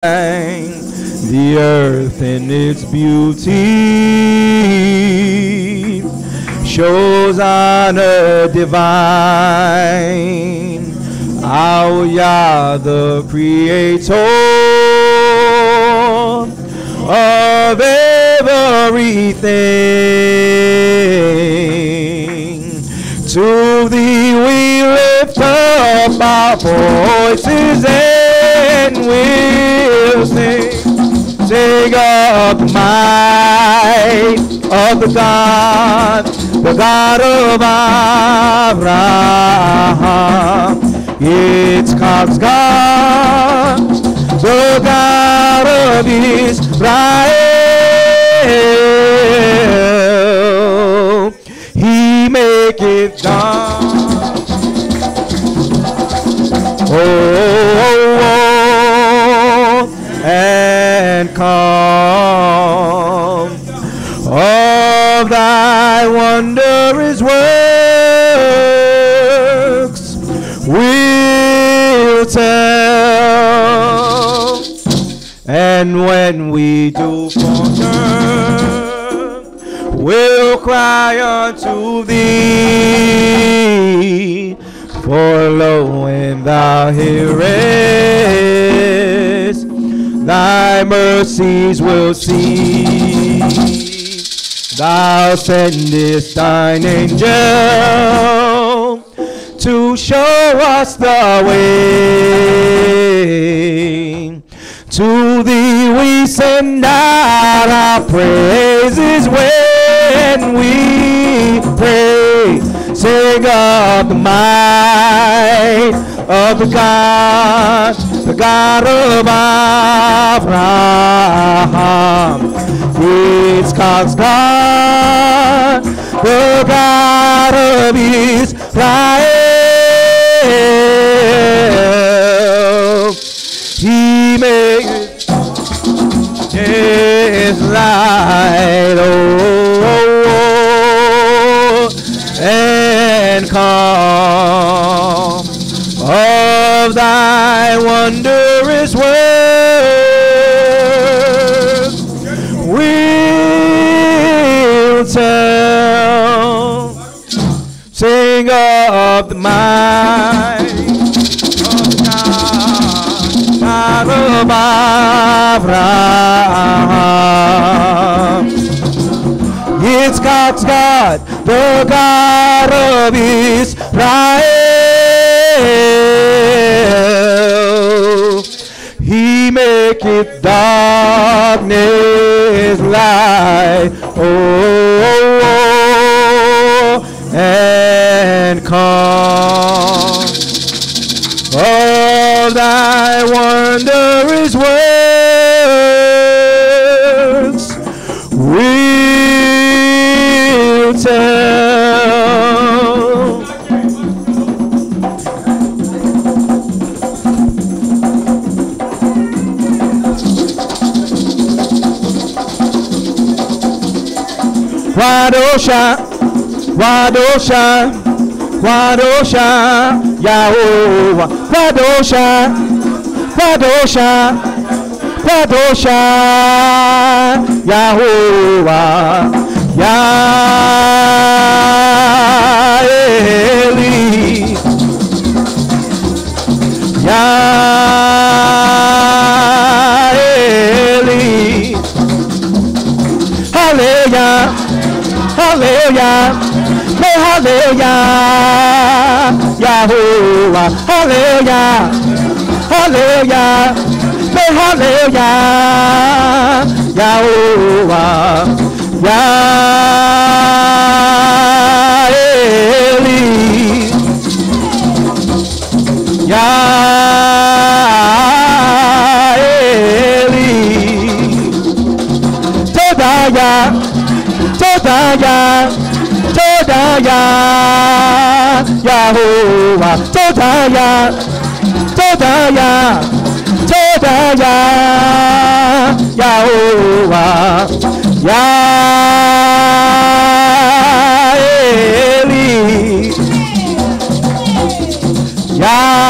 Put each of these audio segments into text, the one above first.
The earth in its beauty shows honor divine. Our Yah, the creator of everything. To thee we lift up our voices and we'll sing. Sing up the might of the God of Abraham. It's God's God, the God of Israel. He maketh dawn. And come of thy wondrous works we'll tell, and when we do falter we'll cry unto thee. For lo, when thou hearest, thy mercies will see. Thou sendest thine angel to show us the way. To thee we send out our praises when we pray. Sing up the might of the God of Abraham. It's God's God, the God of Israel. He makes his light, and come of thy wondrous works we'll tell. Sing of the might of God of Abraham. It's God's God, the God of Israel. He maketh darkness light, and come of thy wondrous works we'll tell. Wadosha, Yahovah. Wadosha, Yahovah. Yeriel. Hallelujah. Hallelujah, hallelujah, Yahovah, hallelujah, hallelujah, hallelujah, Yahovah, Yeriel, Yeriel, Todaya, Yahovah, Todaya, Yahovah, Yeriel, Yeriel.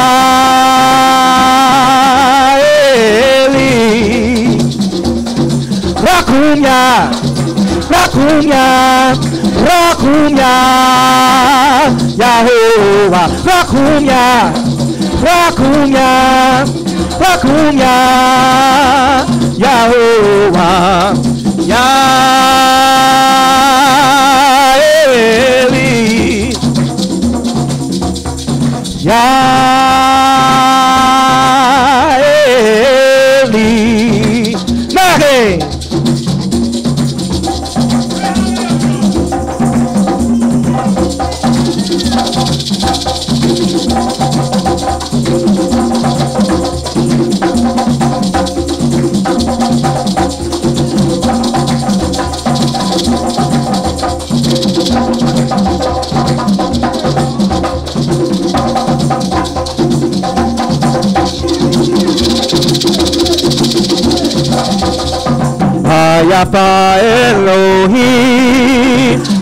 Rakumya, Rakumya, Yahovah, Rakumya, Rakumya, Rakumya, Yahovah, Yeriel, Yeriel, Nage. Hayafa Elohim,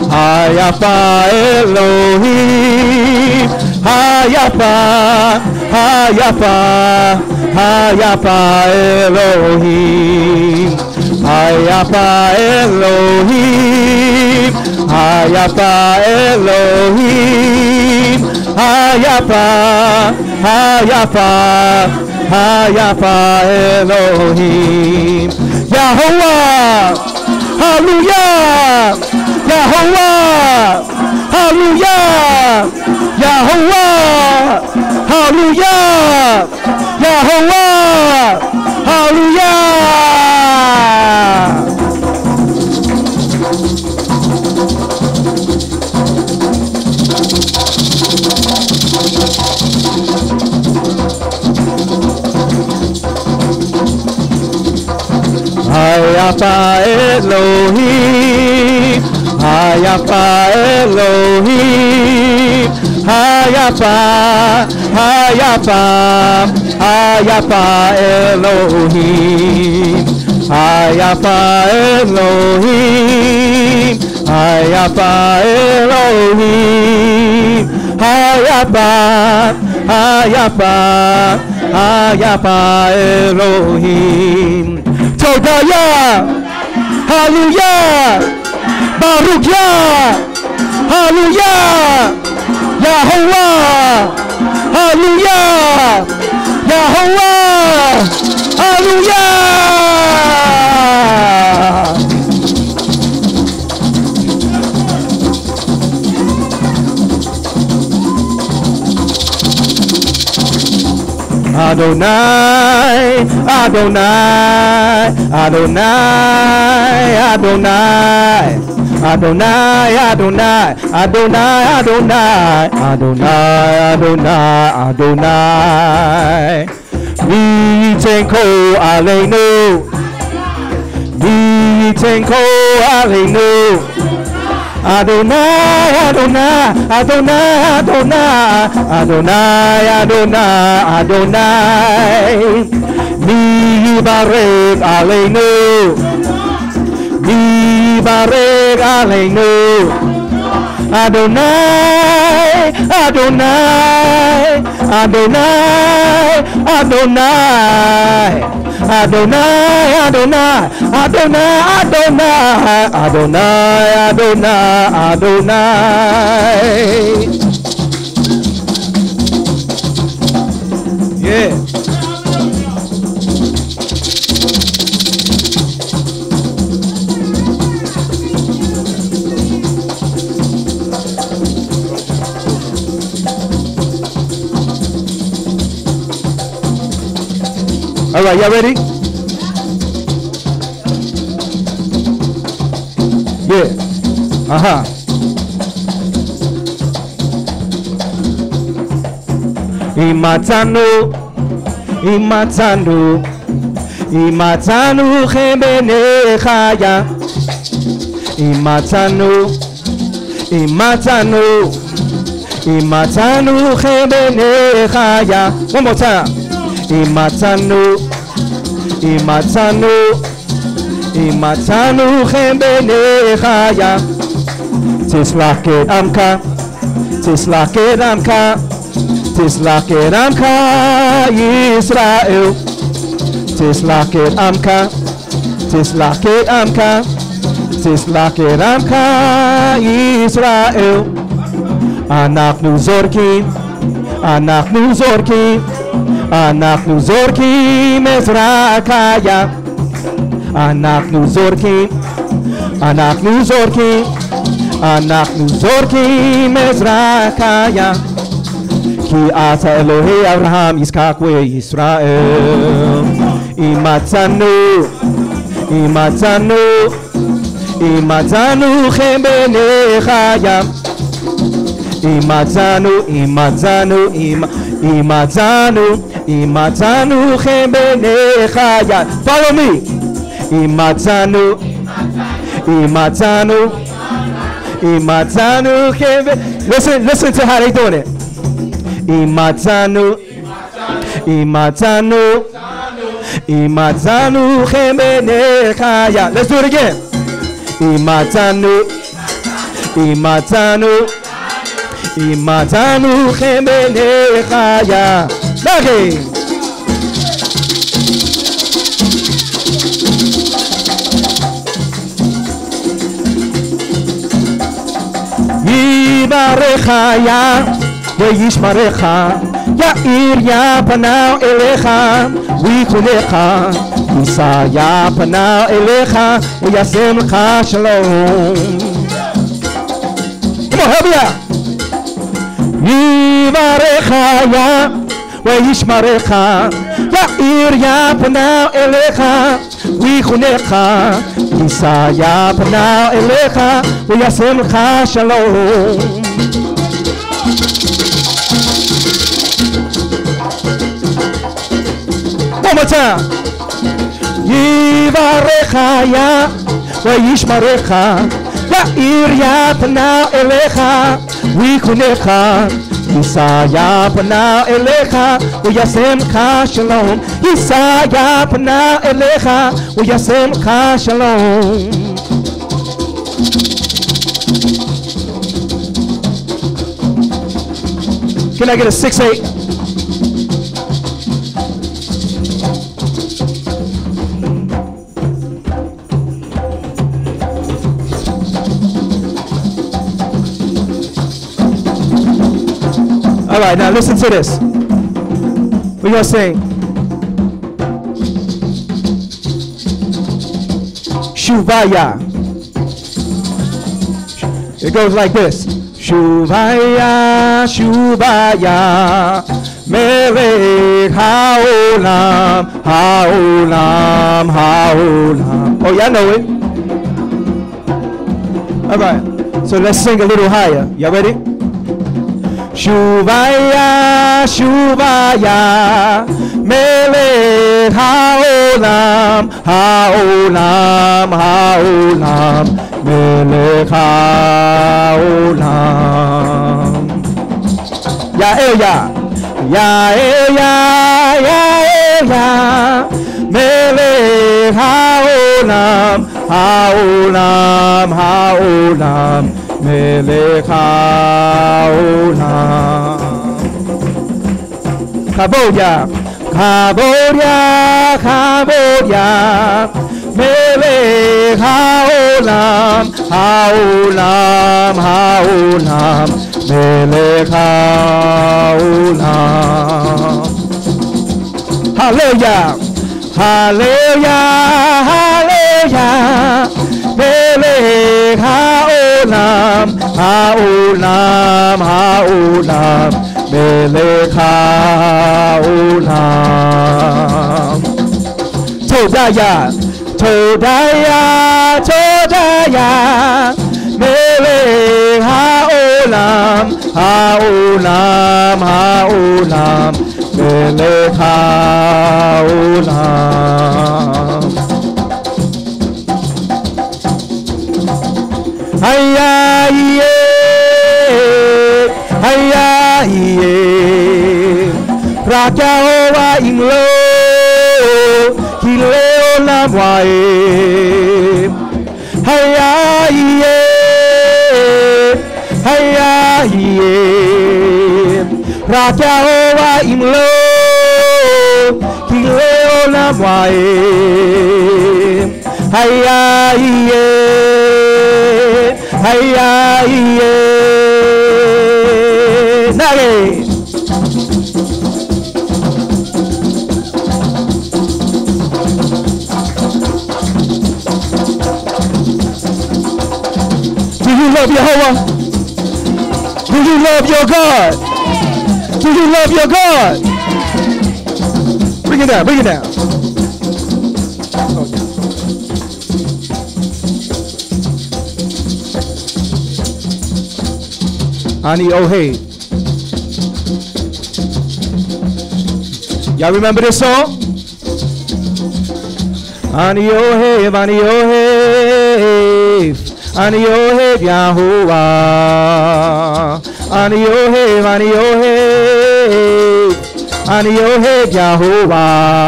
Hayafa Elohim, Hayafa, Hayafa, Hayafa Elohim, Hayafa Elohim, Hayafa Elohim, Hayafa, Hayafa, Hayafa Elohim. Yahovah, hallelujah, Yahovah, hallelujah, Yahovah, hallelujah, Yahovah, hallelujah. Hayafa Elohim, Hayafa Elohim, Hayafa, Hayafa, Hayafa Elohim, Hayafa Elohim, Hayafa Elohim, Hayafa, Hayafa, Hayafa Elohim. Todaya, hallelujah, Baruch Yah, hallelujah, Yahovah, hallelujah, Yahovah, hallelujah. Adonai, Adonai, Adonai, Adonai, Adonai, Adonai, Adonai, Adonai, Adonai, Adonai, Adonai. Mitenko Aleinu, Mitenko Aleinu. Adonai, Adonai, Adonai, Adonai, Adonai, Adonai, Adonai. Mi barek aleinu, mi barek aleinu. Adonai, Adonai, Adonai, Adonai. Adonai, Adonai, Adonai, Adonai, Adonai, Adonai. Yeah. All right, y'all ready? Yeah. Uh-huh. Imatanu, Imatanu, Imatanu chebene chaya. Imatanu, Imatanu, Imatanu chebene chaya. One more time. Imatanu, Imatanu, Imatanu chebene chaya. Tislake amka, Tislake amka, Tislake amka Yisrael. Tislake amka, Tislake amka, תסלח עמך ישראל. אנחנו זורקים, אנחנו זורקים, אנחנו זורקים עזרה קיה. אנחנו זורקים, אנחנו זורקים, אנחנו זורקים עזרה קיה. כי אתה אלוהי אברהם, יצחק וישראל. אם מצאנו, אם מצאנו, אם מצאנו חן בעיניך ים. אם מצאנו, אם מצאנו, אם מצאנו, אם מצאנו חן בעיניך ים. Follow me. אם מצאנו, אם מצאנו, אם מצאנו חן בעיניך. Listen to how they doing it. אם מצאנו, אם מצאנו, אם מצאנו חן בעיניך ים. Let's do it again. אם מצאנו, אם מצאנו, אם מצאנו חן בעיניך ים. נגן. יברך ים וישמרך, יאיר פניו אליך ויחונך, יישא פניו אליך וישם לך שלום. Come on, help me out. יברך ים וישמרך, יאיר פניו אליך ויחונך, יישא פניו אליך וישם לך שלום. One more time. יברך ים וישמרך, יאיר פניו אליך ויחונך, יישא פניו אליך וישם לך שלום. יישא פניו אליך וישם לך שלום. Can I get a 6-8? All right, now listen to this. We're going to sing. Shuvaya. It goes like this. Shuvaya, Shuvaya, Melech haolam, haolam, haolam. Oh, y'all know it. All right, so let's sing a little higher. Y'all ready? Shuvaya, Shuvaya, Melech haolam, haolam, haolam, Melech haolam. Yeriel, Yeriel, Yeriel, Melech haolam, haolam, haolam, Melech haolam. Kabodia, Kabodia, Kabodia, Melech haolam, haolam, haolam, Melech haolam. Hallelujah, Hallelujah, Hallelujah, Melech haolam, haolam, haolam, Melech haolam. Todaya, Todaya, Todaya, Melech haolam, haolam, haolam, Melech haolam. Hayya hayya Rak Yehovah imlo ki leolam va'ed. Hayya hayya Rak Yehovah imlo ki leolam va'ed. Hayya Hiya, Nage. Do you love Yehovah? Do you love your God? Do you love your God? Bring it down, bring it down. Ani Ohei. Y'all remember this song? Ani Ohei, Ani Ohei. Ani Ohei Yahuwah. Ani Ohei, Ani Ohei. Ani Ohei Yahuwah.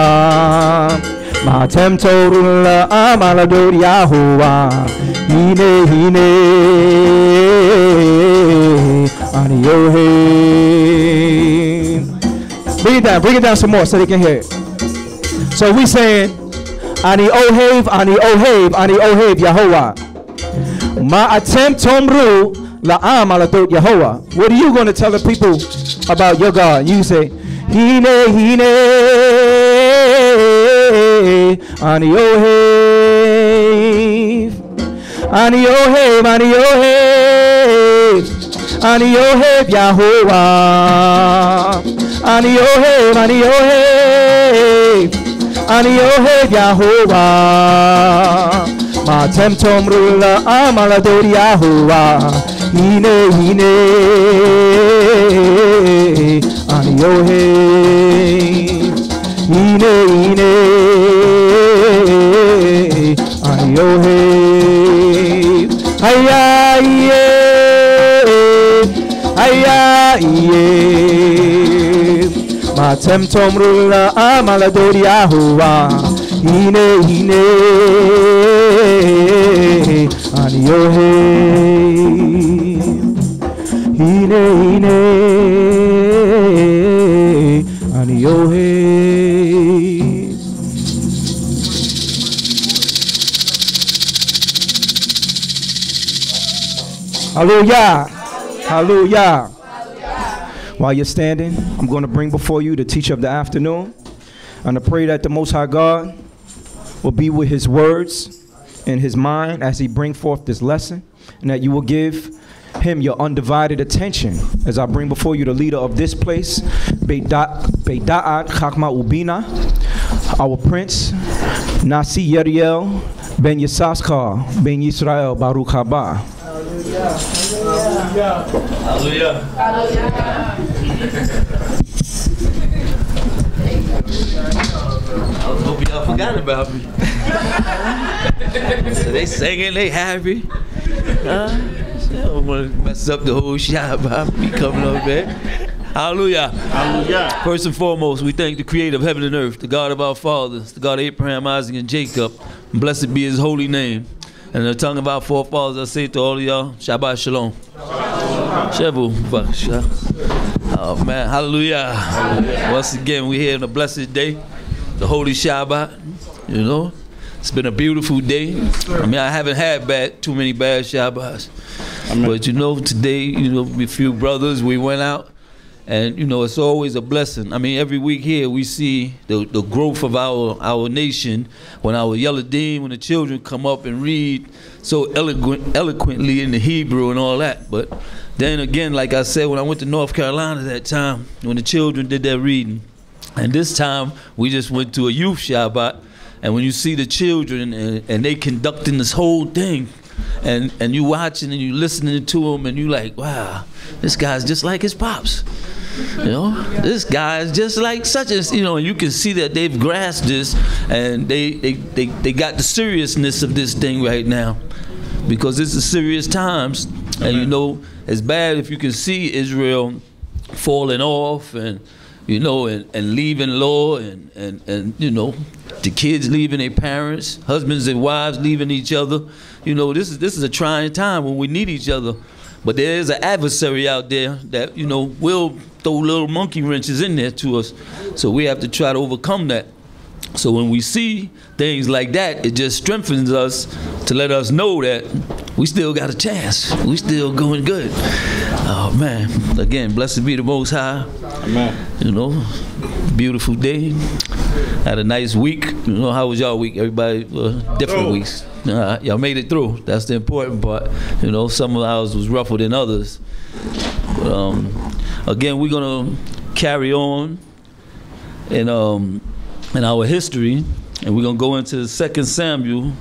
Matem Torula Amalador Yahuwah. Hine Hine. Ani Ohei. Bring it down some more so they can hear it. So we saying Ani Ohei, Ani Ohei, Ani Ohei Yahuwah. Ma'atem tomru la'am aladot Yehovah. What are you going to tell the people about your God? You say, Hine, Hine, Ani Ohei, Ani Ohei, Ani Ohei, Ani Ohei Yehovah, Ani Ohei, Ani Ohei, Ani Ohei Yehovah. Matem tomrula amalador Yahuwah. Hine hine ani Ohei. Hine hine ani Ohei. Hiya iye, hiya iye. Matem tomrula amalador Yahuwah. Hine hine ani Ohei. Hine hine ani Ohei. Hallelujah. Hallelujah. While you're standing, I'm going to bring before you the teacher of the afternoon. And I pray that the Most High God will be with his words in his mind as he bring forth this lesson, and that you will give him your undivided attention as I bring before you the leader of this place, Beida'at Chachma Ubina, our prince, Nasi Yeriel, Ben Yisaskar, Ben Yisrael, Baruch Haba. Hallelujah. Hallelujah. Hallelujah. I was hoping y'all forgot about me. So they singing, they happy. I don't want to mess up the whole shot by me coming over there. Hallelujah. Hallelujah. First and foremost, we thank the creator of heaven and earth, the God of our fathers, the God of Abraham, Isaac, and Jacob. Blessed be his holy name. And in the tongue of our forefathers, I say to all of y'all, Shabbat Shalom. Shavu. Oh man, hallelujah. Hallelujah. Once again, we're here on a blessed day, the holy Shabbat, you know. It's been a beautiful day. I mean, I haven't had too many bad Shabbats. But you know, today, you know, with a few brothers, we went out. And you know, it's always a blessing. I mean, every week here we see the growth of our nation. When our Yeladim, when the children come up and read so eloquently in the Hebrew and all that. But then again, like I said, when I went to North Carolina that time, when the children did their reading, and this time we just went to a youth Shabbat, and when you see the children and they conducting this whole thing, and you watching and you listening to them, and you like, wow, this guy's just like his pops. You know, this guy is just like such as, you know, and you can see that they've grasped this, and they got the seriousness of this thing right now, because this is serious times. And you know, it's bad if you can see Israel falling off, and you know, and leaving law, and you know, the kids leaving their parents, husbands and wives leaving each other. You know, this is a trying time when we need each other. But there is an adversary out there that, you know, will throw little monkey wrenches in there to us. So we have to try to overcome that. So when we see things like that, it just strengthens us to let us know that we still got a chance. We still going good. Oh man! Again, blessed be the Most High. Amen. You know, beautiful day. Had a nice week. You know, how was y'all week? Everybody, different weeks. Y'all made it through. That's the important part. You know, some of ours was rougher than others. But, again, we're gonna carry on in our history, and we're gonna go into 2 Samuel,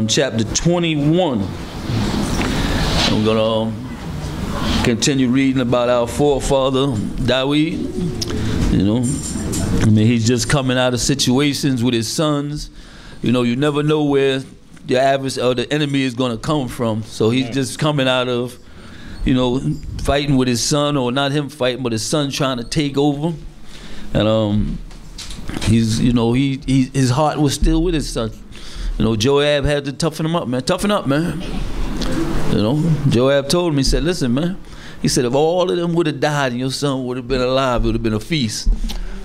chapter 21. And we're gonna continue reading about our forefather David. You know, I mean, he's just coming out of situations with his sons. You know, you never know where the average or the enemy is going to come from. So he's just coming out of, you know, fighting with his son, or not him fighting, but his son trying to take over. And he's, you know, his heart was still with his son. You know, Joab had to toughen him up, man. Toughen up, man. You know, Joab told him, he said, listen, man. He said, if all of them would have died and your son would have been alive, it would have been a feast.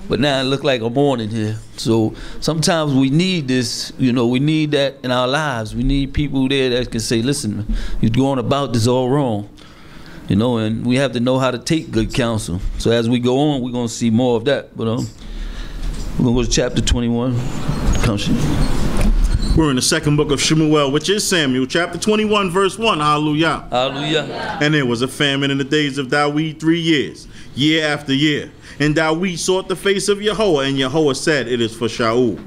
But now it looked like a mourning here. So sometimes we need this, you know, we need that in our lives. We need people there that can say, listen, you're going about this all wrong. You know, and we have to know how to take good counsel. So as we go on, we're going to see more of that. But we're going to go to chapter 21. Come, We're in the second book of Shemuel, which is Samuel, chapter 21, verse 1. Hallelujah. Hallelujah. And there was a famine in the days of David 3 years, year after year. And David sought the face of Yahweh, and Yahweh said, it is for Shaul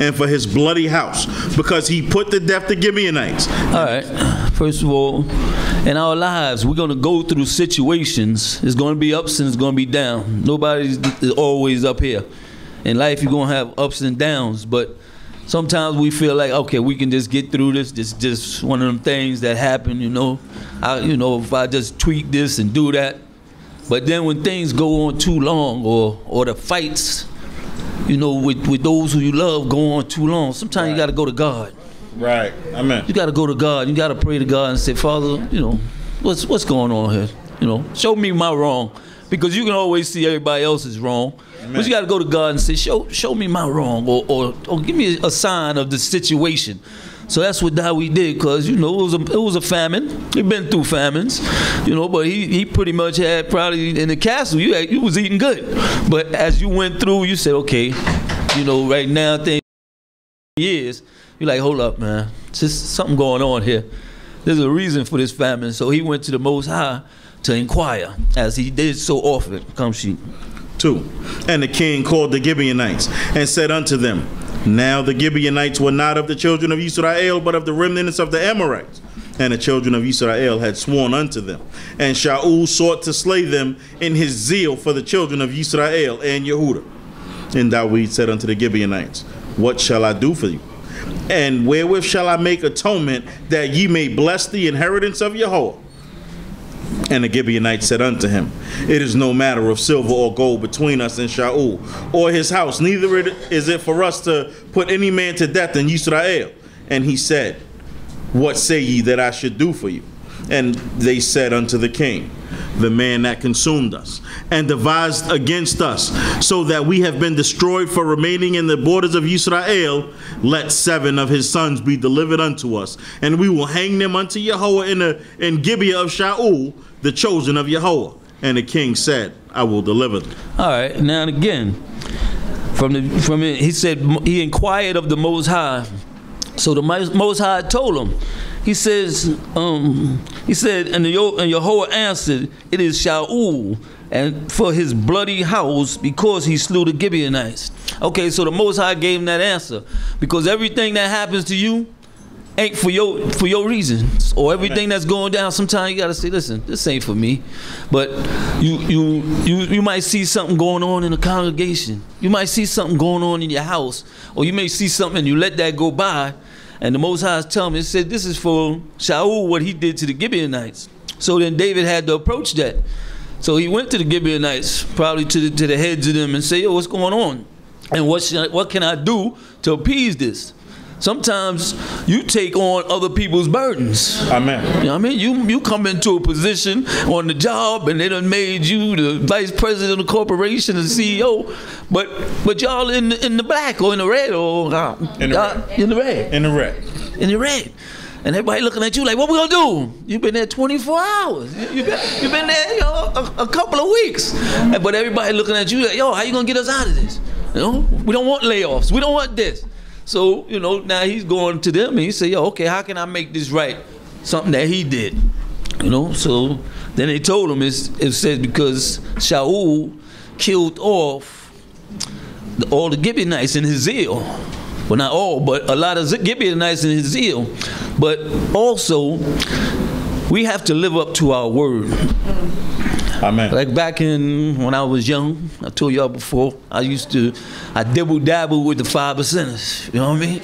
and for his bloody house, because he put to death the Gibeonites. All right. First of all, in our lives, we're going to go through situations. It's going to be ups and it's going to be down. Nobody's always up here. In life, you're going to have ups and downs, but sometimes we feel like, okay, we can just get through this. It's just one of them things that happen, you know. If I just tweak this and do that. But then when things go on too long, or the fights, you know, with those who you love go on too long, sometimes you got to go to God. Right. Amen. You got to go to God. You got to pray to God and say, Father, you know, what's going on here? You know, show me my wrong. Because you can always see everybody else's wrong. Amen. But you got to go to God and say, show me my wrong, or give me a sign of the situation. So that's what David did, because, you know, it was a famine. He'd been through famines, you know, but he pretty much had, probably in the castle, you was eating good. But as you went through, you said, okay, you know, right now, things years, you're like, hold up, man. It's just something going on here. There's a reason for this famine. So he went to the Most High to inquire, as he did so often. Come, sheep. 2. And the king called the Gibeonites and said unto them, now the Gibeonites were not of the children of Israel, but of the remnants of the Amorites. And the children of Israel had sworn unto them. And Shaul sought to slay them in his zeal for the children of Israel and Yehudah. And David said unto the Gibeonites, what shall I do for you? And wherewith shall I make atonement, that ye may bless the inheritance of Yahweh? And the Gibeonites said unto him, it is no matter of silver or gold between us and Shaul, or his house, neither is it for us to put any man to death in Israel. And he said, what say ye that I should do for you? And they said unto the king, the man that consumed us and devised against us, so that we have been destroyed for remaining in the borders of Israel, let 7 of his sons be delivered unto us, and we will hang them unto Yahweh in Gibeah of Shaul, the chosen of Yahweh. And the king said, I will deliver them. All right, now and again, he said he inquired of the Most High. So the Most High told him. He says, he said, and Yahweh answered, it is Shaul, and for his bloody house, because he slew the Gibeonites. Okay, so the Most High gave him that answer, because everything that happens to you ain't for your reasons, or everything that's going down. Sometimes you gotta say, listen, this ain't for me. But you might see something going on in the congregation. You might see something going on in your house, or you may see something and you let that go by. And the Most High is telling me, it said, this is for Shaul, what he did to the Gibeonites. So then David had to approach that. So he went to the Gibeonites, probably to the heads of them, and say, yo, what's going on? And what can I do to appease this? Sometimes you take on other people's burdens. Amen. You know what I mean? You come into a position on the job and they done made you the vice president of the corporation and CEO, but y'all in the black or in the red or in the red. And everybody looking at you like, what we gonna do? You've been there 24 hours. You've been there, you know, a couple of weeks. But everybody looking at you like, yo, how you gonna get us out of this? You know, we don't want layoffs. We don't want this. So, you know, now he's going to them and he said, yo, okay, how can I make this right? Something that he did. You know, so then they told him, it says because Shaul killed off all the Gibeonites in his zeal. Well, not all, but a lot of Gibeonites in his zeal. But also, we have to live up to our word. Amen. Like back when I was young, I told y'all before, I dibble-dabble with the 5%ers. You know what I mean?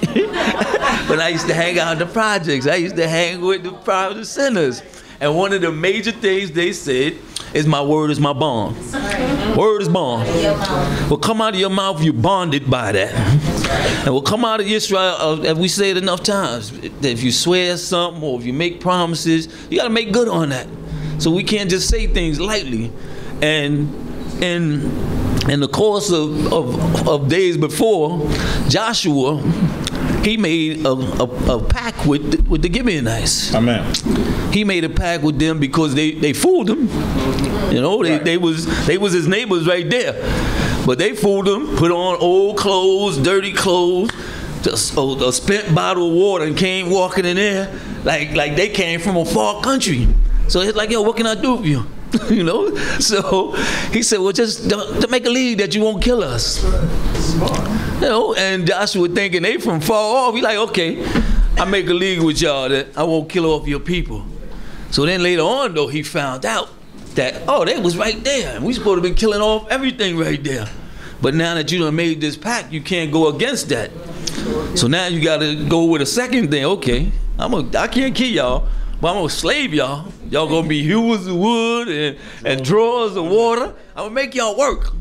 But I used to hang out in the projects. I used to hang with the 5%ers. And one of the major things they said is my word is my bond. Word is bond. Will come out of your mouth, you're bonded by that. And will come out of Israel, as we say it enough times, that if you swear something or if you make promises, you got to make good on that. So we can't just say things lightly. And in the course of days before, Joshua, he made a pact with the Gibeonites. Amen. He made a pact with them because they fooled him. You know, they was his neighbors right there. But they fooled him, put on old clothes, dirty clothes, just a spent bottle of water, and came walking in there like they came from a far country. So it's like, yo, what can I do for you? You know? So he said, well, just to make a league that you won't kill us. You know, and Joshua thinking they from far off. He like, okay, I make a league with y'all that I won't kill off your people. So then later on, though, he found out that, oh, they was right there. And we supposed to be killing off everything right there. But now that you done made this pact, you can't go against that. So now you got to go with a second thing. Okay, I can't kill y'all, but I'm going to slave y'all. Y'all going to be hewers of wood and drawers of water. I'm going to make y'all work.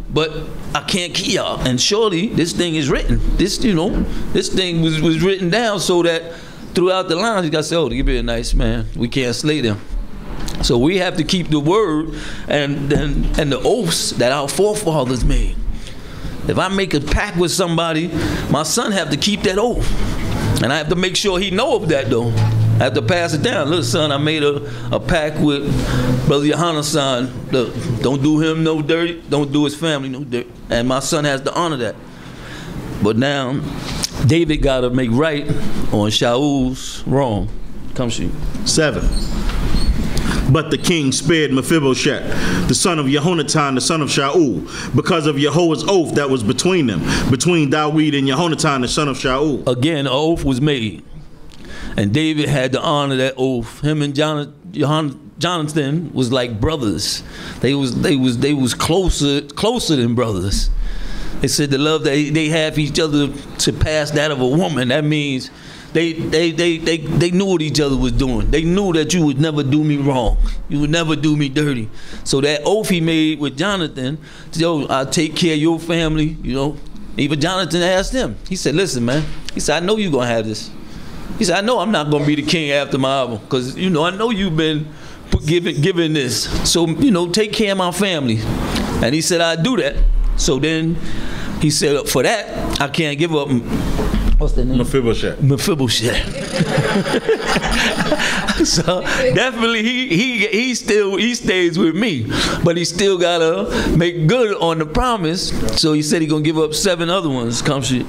But I can't kill y'all. And surely this thing is written. This, you know, this thing was written down so that throughout the lines, you got to say, oh, give me a nice man. We can't slay them. So we have to keep the word and the oaths that our forefathers made. If I make a pact with somebody, my son have to keep that oath. And I have to make sure he know of that, though. I have to pass it down. Look, son, I made a pact with Brother Yohana's son. Look, don't do him no dirty. Don't do his family no dirty. And my son has to honor that. But now, David got to make right on Shaul's wrong. Come shoot. 7. But the king spared Mephibosheth, the son of Jehonatan, the son of Shaul, because of Jehovah's oath that was between them, between Dawid and Jehonatan, the son of Shaul. Again, an oath was made. And David had to honor that oath. Him and Jonathan was like brothers. They was closer than brothers. They said the love that they have for each other surpassed that of a woman. That means they knew what each other was doing. They knew that you would never do me wrong. You would never do me dirty. So that oath he made with Jonathan, yo, I'll take care of your family, you know. Even Jonathan asked him. He said, listen, man. He said, I know you're going to have this. He said, I know I'm not going to be the king after my album. Because, you know, I know you've been given this. So, you know, take care of my family. And he said, I'd do that. So then he said, for that, I can't give up. What's the name? Mephibosheth. So definitely he stays with me, but he still gotta make good on the promise. So he said he's gonna give up 7 other ones. Come shit.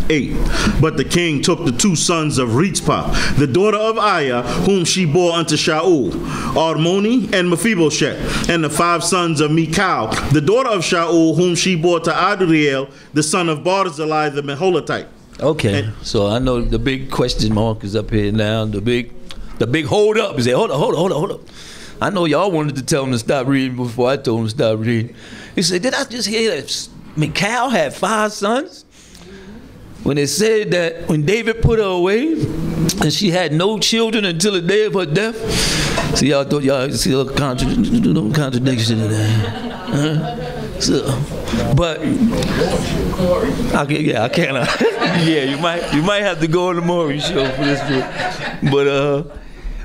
8. But the king took the 2 sons of Rizpah, the daughter of Aiah, whom she bore unto Shaul, Armoni and Mephibosheth, and the 5 sons of Michal, the daughter of Shaul, whom she bore to Adriel, the son of Barzillai the Meholatite. Okay, so I know the big question mark is up here now. The big hold up is there. Hold up. I know y'all wanted to tell him to stop reading before I told him to stop reading. He said, did I just hear that Michal had 5 sons? When it said that when David put her away and she had no children until the day of her death. See, y'all thought y'all see a contradiction in that. So, but I can't. Yeah, you might have to go on the Maury show for this one.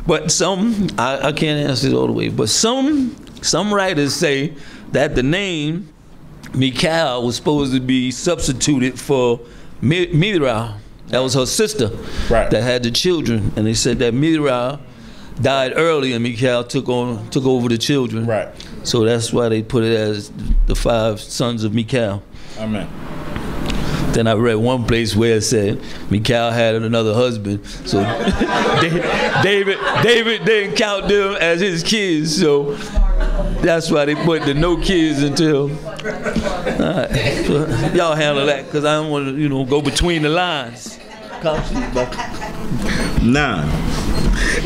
But some I can't answer it all the way. But some writers say that the name Michal was supposed to be substituted for Miriam, That was her sister Right. that had the children. And they said that Miriam died early and Michal took over the children. Right. So that's why they put it as the 5 sons of Michal. Amen. Then I read one place where it said Michal had another husband. So David didn't count them as his kids. So that's why they put the no kids until. Right. So y'all handle that because I don't want to, go between the lines. 9.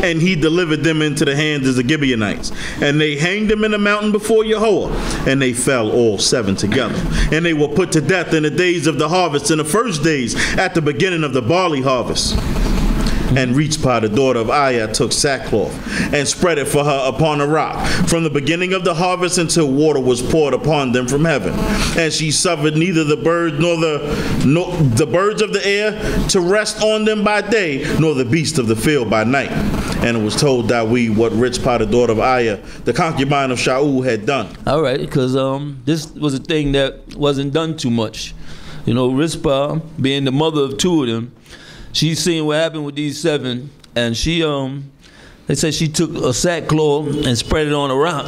And he delivered them into the hands of the Gibeonites. And they hanged them in the mountain before Jehovah. And they fell all 7 together. And they were put to death in the days of the harvest, in the first days at the beginning of the barley harvest. And Rizpah, the daughter of Aiah, took sackcloth and spread it for her upon a rock from the beginning of the harvest until water was poured upon them from heaven. And she suffered neither the birds nor the birds of the air to rest on them by day, nor the beasts of the field by night. And it was told Dawid what Rizpah, the daughter of Aiah, the concubine of Shaul, had done. All right, because this was a thing that wasn't done too much. Rizpah, being the mother of 2 of them, she's seen what happened with these 7, and she they said she took a sackcloth and spread it on a rock,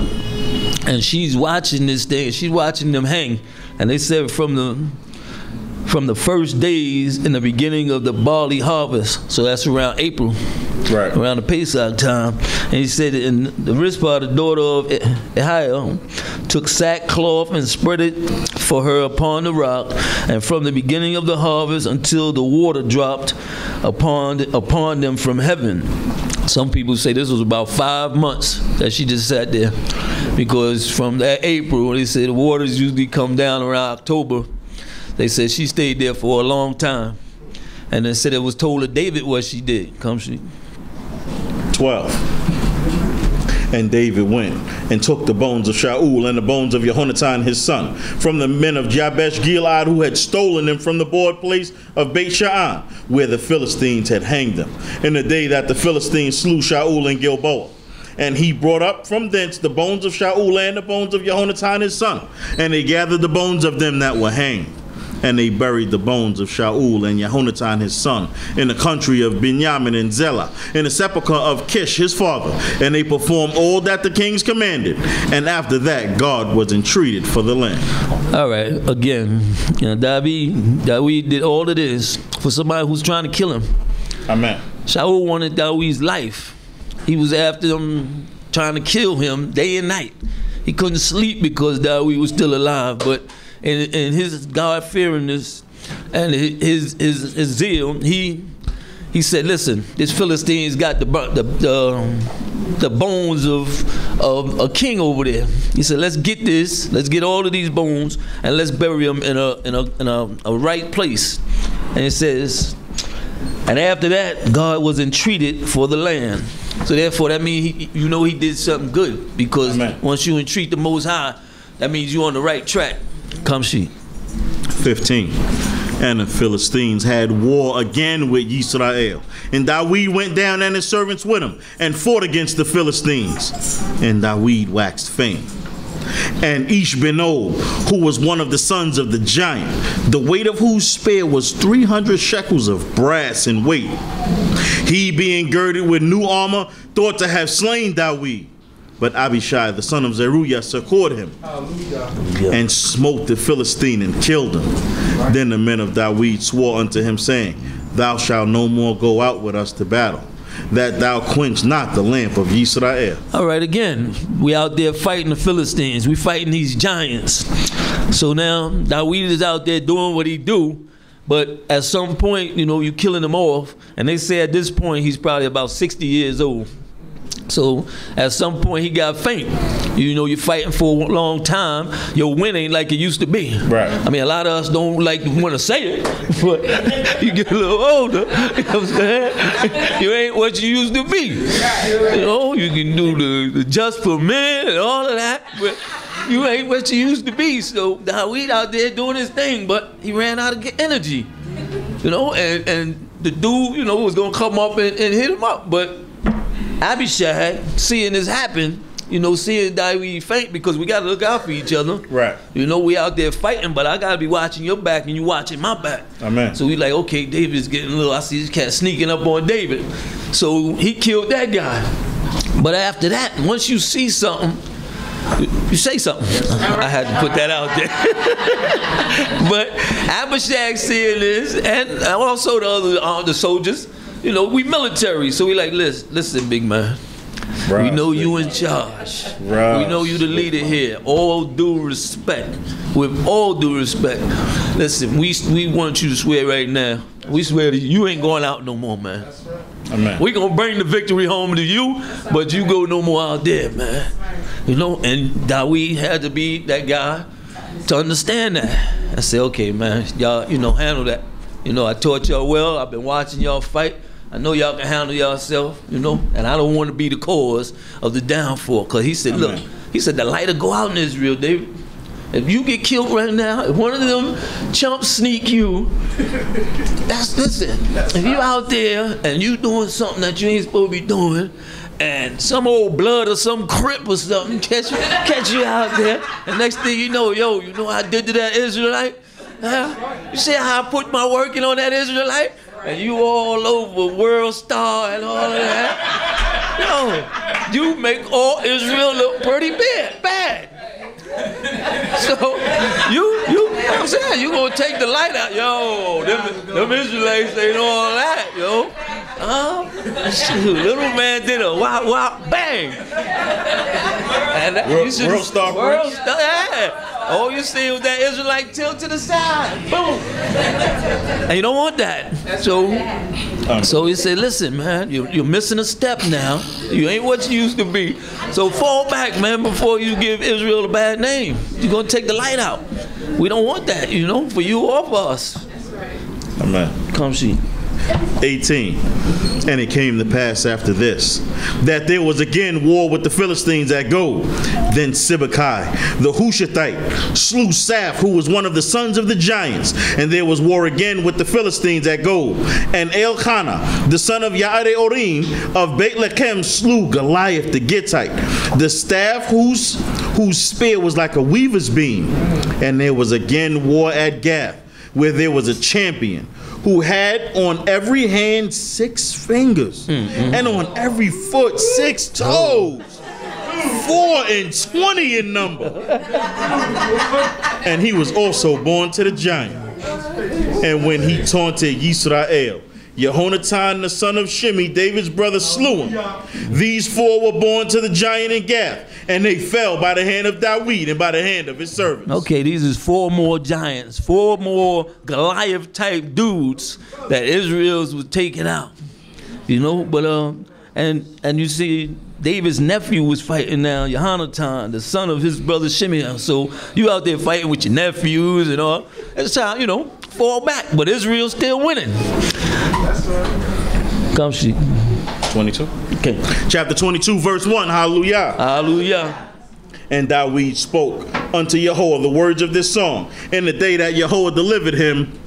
and she's watching this thing. She's watching them hang, and they said from the first days in the beginning of the barley harvest, so that's around April, right, around the Pesach time. And he said, and the Rizpah, the daughter of Yeriel, took sackcloth and spread it for her upon the rock, and from the beginning of the harvest until the water dropped upon them from heaven. Some people say this was about 5 months that she just sat there, because from that April, they said the waters usually come down around October. They said she stayed there for a long time, and they said it was told to David what she did. 12. And David went and took the bones of Shaul and the bones of Jehonatan his son from the men of Jabesh Gilead who had stolen them from the broad place of Beit Sha'an, where the Philistines had hanged them, in the day that the Philistines slew Shaul in Gilboa. And he brought up from thence the bones of Shaul and the bones of Jehonatan his son, and they gathered the bones of them that were hanged. And they buried the bones of Shaul and Jehonatan his son in the country of Benjamin and Zelah, in the sepulchre of Kish his father. And they performed all that the kings commanded. And after that, God was entreated for the land. All right, again, David did all of this for somebody who's trying to kill him. Amen. Shaul wanted David's life. He was after them, trying to kill him day and night. He couldn't sleep because David was still alive, but in his God-fearingness and his zeal, he said, listen, this Philistines got the bones of a king over there. He said, let's get all of these bones and let's bury them in a right place. And it says, and after that, God was entreated for the land. So therefore, that means he did something good, because Amen. Once you entreat the Most High, that means you're on the right track. 15. And the Philistines had war again with Yisrael. And Dawid went down and his servants with him and fought against the Philistines. And Dawid waxed famed. And Ishbenob, who was one of the sons of the giant, the weight of whose spear was 300 shekels of brass in weight, he being girded with new armor, thought to have slain Dawid. But Abishai, the son of Zeruiah, succored him and smote the Philistine and killed him. Then the men of Dawid swore unto him, saying, Thou shalt no more go out with us to battle, that thou quench not the lamp of Yisrael. All right, again, we out there fighting the Philistines. We fighting these giants. So now Dawid is out there doing what he do, but at some point, you're killing him off. And they say at this point, he's probably about 60 years old. So at some point he got faint. You're fighting for a long time. Your win ain't like it used to be. Right. I mean, a lot of us don't want to say it, but you get a little older. You know what I'm saying? You ain't what you used to be. You can do the just for men and all of that, but you ain't what you used to be. So Dawid out there doing his thing, but he ran out of energy. And the dude, was gonna come up and hit him up, but Abishai, seeing this happen, you know, seeing that we faint because we got to look out for each other. Right. You know, we out there fighting, but I got to be watching your back and you watching my back. Amen. So we like, okay, David's getting a little, I see this cat sneaking up on David. So he killed that guy. But after that, once you see something, you say something. I had to put that out there. But Abishag seeing this, and also the other soldiers, you know, we military, so we like, listen, big man. We know you in charge. We know you the leader here. All due respect. With all due respect. Listen, we want you to swear right now. We swear to you ain't going out no more, man. Amen. We gonna bring the victory home to you, but you go no more out there, man. You know, and Dawid had to be that guy to understand that. I said, okay, man, y'all, you know, handle that. You know, I taught y'all well. I've been watching y'all fight. I know y'all can handle yourself, you know, and I don't want to be the cause of the downfall. Because he said, look, he said, the light will go out in Israel, David. If you get killed right now, if one of them chumps sneak you, listen, if you out there and you doing something that you ain't supposed to be doing, and some old blood or some crip or something catch you out there, and next thing you know, you know what I did to that Israelite? You see how I put my work in on that Israelite? And you all over World Star and all of that. Yo, you make all Israel look pretty bad. So I'm saying, you gonna take the light out. Yo, them Israelites ain't all that, yo. Shoot, little man did a wow, bang. And that, World Star. Yeah. All you see was that Israelite tilt to the side. Boom. And you don't want that. So he said, listen, man, you're missing a step now. You ain't what you used to be. So fall back, man, before you give Israel a bad name. You're going to take the light out. We don't want that, you know, for you or for us. Amen. Come see. 18. And it came to pass after this, that there was again war with the Philistines at Gob. Then Sibbecai, the Hushathite, slew Saph, who was one of the sons of the giants. And there was war again with the Philistines at Gob. And Elkanah, the son of Yaare-Orim of Beit-Lechem, slew Goliath the Gittite, the staff whose spear was like a weaver's beam. And there was again war at Gath, where there was a champion who had on every hand 6 fingers, and on every foot 6 toes, 4 and 20 in number. And he was also born to the giant. And when he taunted Yisrael, Jehonatan, the son of Shimei, David's brother, slew him. These 4 were born to the giant in Gath, and they fell by the hand of Dawid and by the hand of his servants. Okay, these is 4 more giants, 4 more Goliath-type dudes that Israel's was taking out. You know, but and you see, David's nephew was fighting now, Jehonatan, the son of his brother Shimei. So you out there fighting with your nephews and all. It's time, you know, fall back, but Israel's still winning. Come see. 22. Okay. Chapter 22, verse 1. Hallelujah. Hallelujah. And Dawid spoke unto Yahweh the words of this song in the day that Yahweh delivered him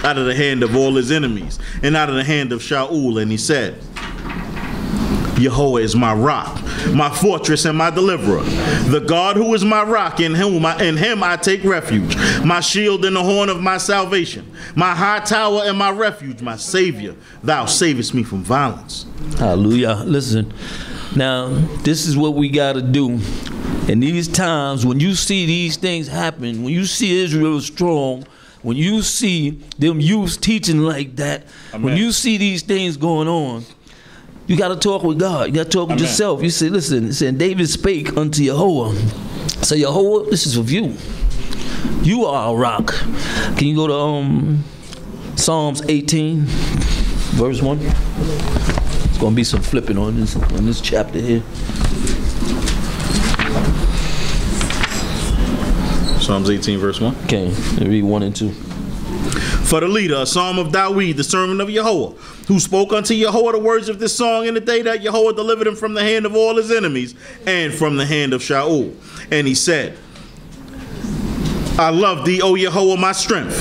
out of the hand of all his enemies and out of the hand of Shaul. And he said, Yahweh is my rock, my fortress, and my deliverer. The God who is my rock, in him I take refuge. My shield and the horn of my salvation. My high tower and my refuge, my Savior. Thou savest me from violence. Hallelujah. Listen, now this is what we got to do. In these times, when you see these things happen, when you see Israel strong, when you see them youths teaching like that, Amen. When you see these things going on, you got to talk with God. You got to talk with yourself. You say, listen, said David spake unto Yahweh. So Yahweh, this is of you. You are a rock. Can you go to Psalms 18, verse 1? It's going to be some flipping on this chapter here. Psalms 18, verse 1. Okay, read 1 and 2. For the leader, a psalm of Dawid, the servant of Yahweh, who spoke unto Yahweh the words of this song in the day that Yahweh delivered him from the hand of all his enemies and from the hand of Shaul. And he said, I love thee, O Yahweh, my strength.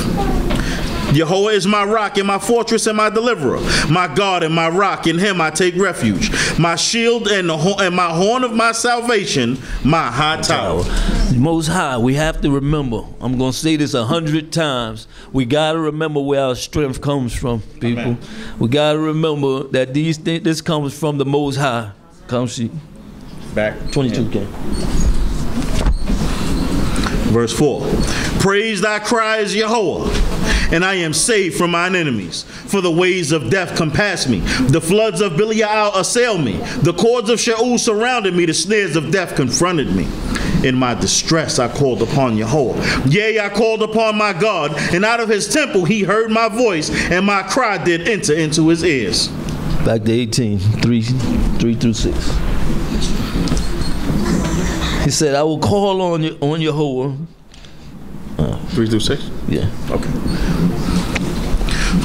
Jehovah is my rock and my fortress and my deliverer, my God and my rock, in him I take refuge, my shield and my horn of my salvation, my high tower. The Most High, we have to remember, I'm going to say this 100 times, we got to remember where our strength comes from, people. Amen. We got to remember that this comes from the Most High. Come see. Back 22, okay. Verse 4. Praise thy cry is Jehovah, and I am saved from mine enemies. For the waves of death compass me. The floods of Belial assail me. The cords of Sheol surrounded me. The snares of death confronted me. In my distress I called upon Jehovah. Yea, I called upon my God, and out of his temple he heard my voice, and my cry did enter into his ears. Back to 18, 3 through 6. He said, I will call on Jehovah. 3 through 6? Yeah. Okay.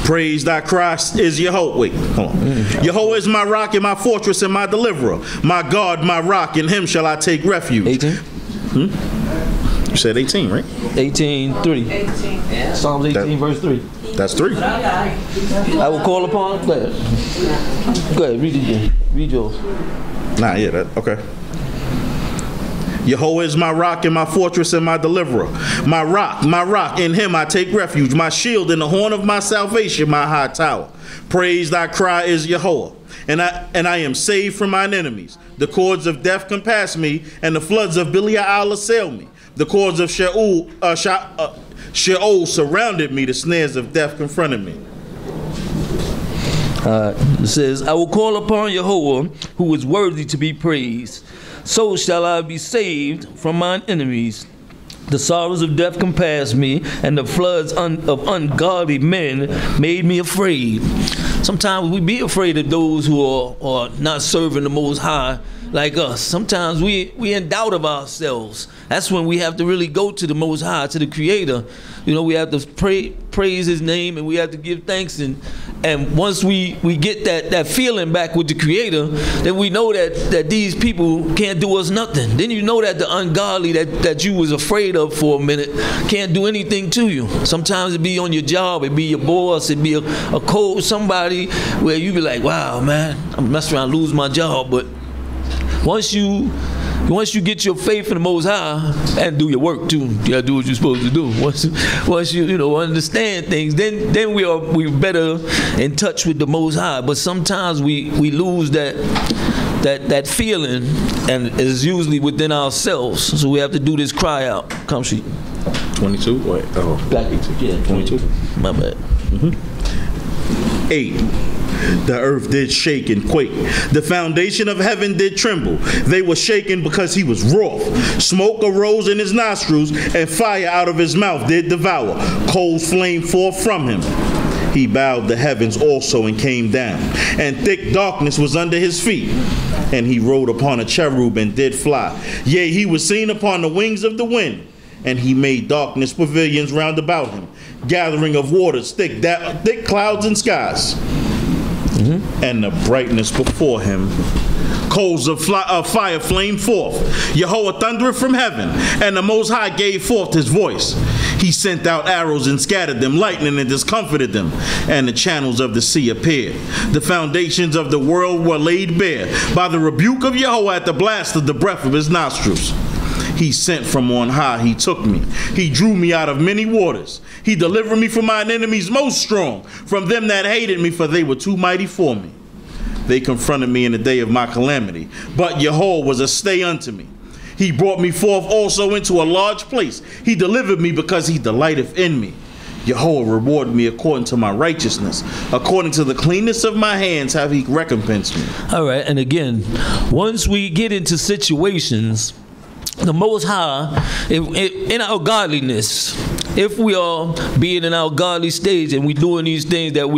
Praise thy Christ is Jehovah. Wait, hold on. Jehovah is my rock and my fortress and my deliverer. My God, my rock, in him shall I take refuge. 18? You said 18, right? 18, 3. 18. Psalms 18, verse 3. That's 3. I will call upon. Go ahead, read it again. Read yours. Nah, yeah, that, okay. Jehovah is my rock and my fortress and my deliverer. My rock, in him I take refuge. My shield and the horn of my salvation, my high tower. Praise thy cry is Jehovah. And I am saved from mine enemies. The cords of death compass me, and the floods of Belial assail me. The cords of Sheol surrounded me. The snares of death confronted me. It says, I will call upon Jehovah, who is worthy to be praised. So shall I be saved from mine enemies. The sorrows of death compassed me, and the floods of ungodly men made me afraid. Sometimes we be afraid of those who are not serving the Most High like us. Sometimes we in doubt of ourselves. That's when we have to really go to the Most High, to the Creator. You know, we have to praise his name, and we have to give thanks. And once we get that feeling back with the Creator, then we know that these people can't do us nothing. Then you know that the ungodly that you was afraid of for a minute can't do anything to you. Sometimes it be on your job, it be your boss, it be a coach, somebody where you be like, wow, man, I'm messing around, lose my job. But once you get your faith in the Most High and do your work too, you gotta do what you're supposed to do. Once you understand things, then we're better in touch with the Most High. But sometimes we lose that feeling, and it's usually within ourselves. So we have to do this cry out. Come see. 22? Wait, oh. Back, yeah, 22. My bad. 8. The earth did shake and quake. The foundation of heaven did tremble. They were shaken because he was wroth. Smoke arose in his nostrils, and fire out of his mouth did devour. Coals flamed forth from him. He bowed the heavens also and came down, and thick darkness was under his feet. And he rode upon a cherub and did fly. Yea, he was seen upon the wings of the wind. And he made darkness pavilions round about him, gathering of waters, thick clouds and skies. And the brightness before him, coals of fire flamed forth. Jehovah thundereth from heaven, and the Most High gave forth his voice. He sent out arrows and scattered them, lightning and discomfited them, and the channels of the sea appeared. The foundations of the world were laid bare by the rebuke of Jehovah at the blast of the breath of his nostrils. He sent from on high, he took me. He drew me out of many waters. He delivered me from mine enemies most strong, from them that hated me, for they were too mighty for me. They confronted me in the day of my calamity, but Jehovah was a stay unto me. He brought me forth also into a large place. He delivered me because he delighteth in me. Jehovah rewarded me according to my righteousness. According to the cleanness of my hands have he recompensed me. All right, and again, once we get into situations, the Most High, in our godliness, if we are being in our godly stage and we're doing these things that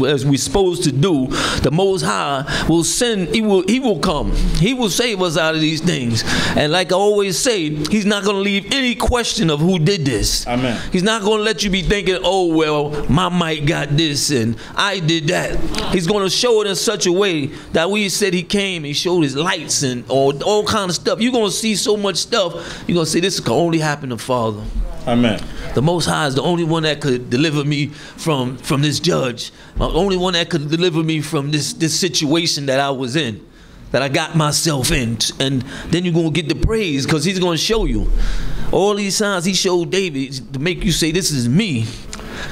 as we're supposed to do, the Most High will send, he will come. He will save us out of these things. And like I always say, he's not going to leave any question of who did this. Amen. He's not going to let you be thinking, oh, well, my might got this and I did that. He's going to show it in such a way that we said he came, he showed his lights and all kind of stuff. You're going to see so much stuff. You're going to say, this can only happen to Father. Amen. The Most High is the only one that could deliver me from this judge. The only one that could deliver me from this situation that I was in, that I got myself in. And then you're going to get the praise because he's going to show you. All these signs he showed David to make you say, this is me.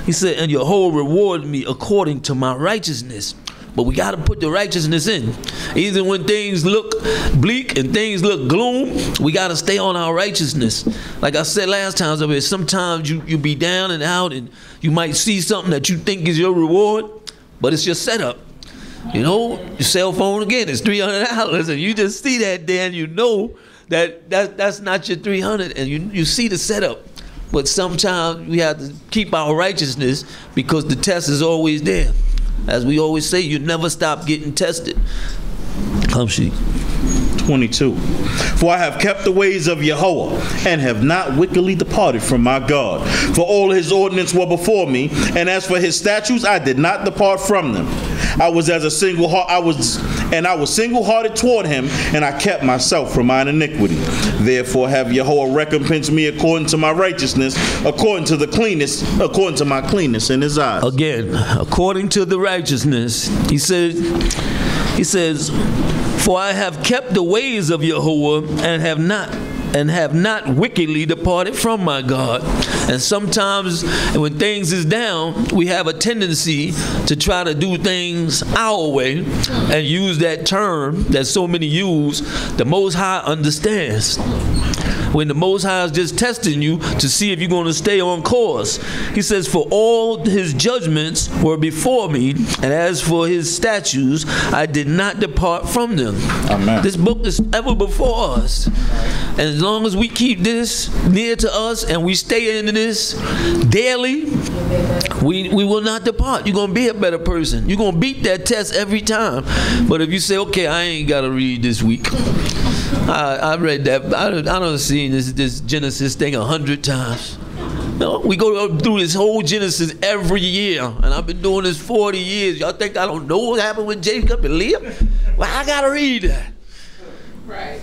He said, and Yahweh reward me according to my righteousness. But we got to put the righteousness in. Even when things look bleak and things look gloom, we got to stay on our righteousness. Like I said last time, sometimes you be down and out and you might see something that you think is your reward, but it's your setup. You know, your cell phone again is $300 and you just see that there and you know that's not your 300 and you see the setup. But sometimes we have to keep our righteousness because the test is always there. As we always say, you never stop getting tested. Come see. 22. For I have kept the ways of Yahweh, and have not wickedly departed from my God. For all his ordinances were before me, and as for his statutes, I did not depart from them. I was single-hearted toward him, and I kept myself from mine iniquity. Therefore have Yahweh recompensed me according to my righteousness, according to my cleanness in his eyes. Again, according to the righteousness, he says, for I have kept the ways of Yahweh and have not wickedly departed from my God. And sometimes when things is down, we have a tendency to try to do things our way and use that term that so many use. The Most High understands. When the Most High is just testing you to see if you're going to stay on course. He says, for all his judgments were before me, and as for his statutes, I did not depart from them. Amen. This book is ever before us. And as long as we keep this near to us and we stay in this daily, we will not depart. You're going to be a better person. You're going to beat that test every time. But if you say, okay, I ain't got to read this week. I read that. I done seen this Genesis thing 100 times. No, we go through this whole Genesis every year, and I've been doing this 40 years. Y'all think I don't know what happened with Jacob and Leah? Well, I gotta read that. Right.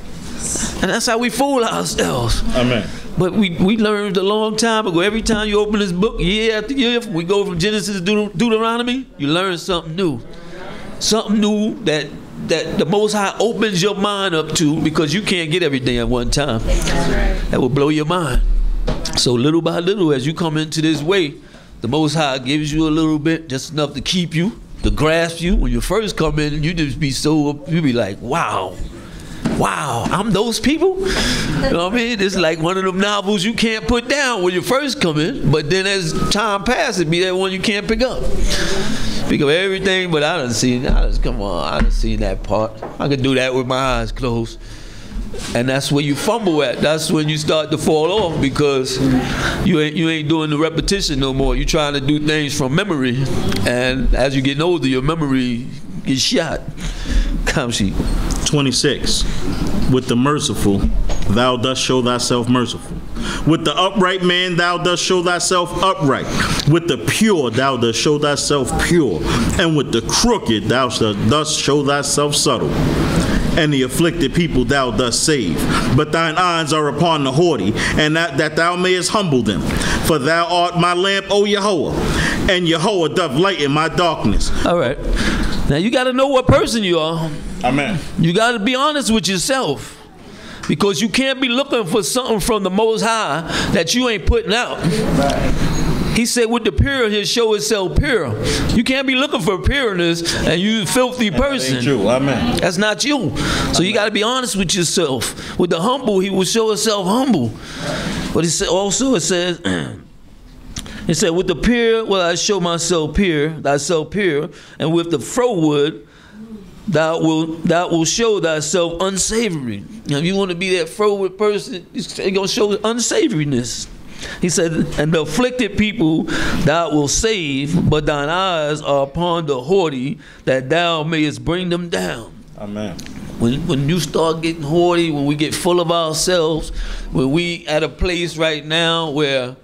And that's how we fool ourselves. Amen. But we learned a long time ago. Every time you open this book, year after year, we go from Genesis to Deuteronomy, you learn something new. Something new that the Most High opens your mind up to, because you can't get everything at one time. That will blow your mind. So little by little, as you come into this way, the Most High gives you a little bit, just enough to keep you, to grasp you. When you first come in, you just be you be like, wow, I'm those people? You know what I mean? It's like one of them novels you can't put down when you first come in, but then as time passes, it be that one you can't pick up. Pick up everything, but I done seen that part. I could do that with my eyes closed. And that's where you fumble at. That's when you start to fall off, because you ain't doing the repetition no more. You're trying to do things from memory. And as you get older, your memory gets shot. Come sheep. 26. With the merciful, thou dost show thyself merciful. With the upright man, thou dost show thyself upright. With the pure, thou dost show thyself pure. And with the crooked, thou dost show thyself subtle. And the afflicted people thou dost save. But thine eyes are upon the haughty, and that thou mayest humble them. For thou art my lamp, O Yahweh, and Yahweh doth lighten my darkness. All right. Now you got to know what person you are. Amen. You got to be honest with yourself. Because you can't be looking for something from the Most High that you ain't putting out. He said with the pure, he'll show himself pure. You can't be looking for pureness and you a filthy person. That ain't true. Amen. That's not you. So you got to be honest with yourself. With the humble, he will show himself humble. But it said, also it says, it said, with the pure will I show myself pure, thyself pure, and with the froward thou will show thyself unsavory. Now, if you want to be that froward person, you're going to show unsavoriness. He said, and the afflicted people thou will save, but thine eyes are upon the haughty, that thou mayest bring them down. Amen. When you start getting haughty, when we get full of ourselves, when we at a place right now where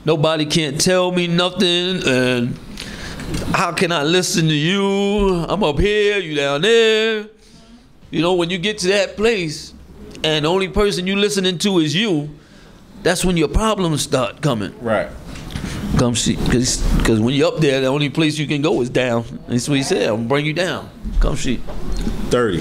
nobody can't tell me nothing, and how can I listen to you? I'm up here, you down there. You know, when you get to that place and the only person you listening to is you, that's when your problems start coming. Right. Come see, because when you're up there, the only place you can go is down. That's what he said. I'm gonna bring you down. Come see. 30.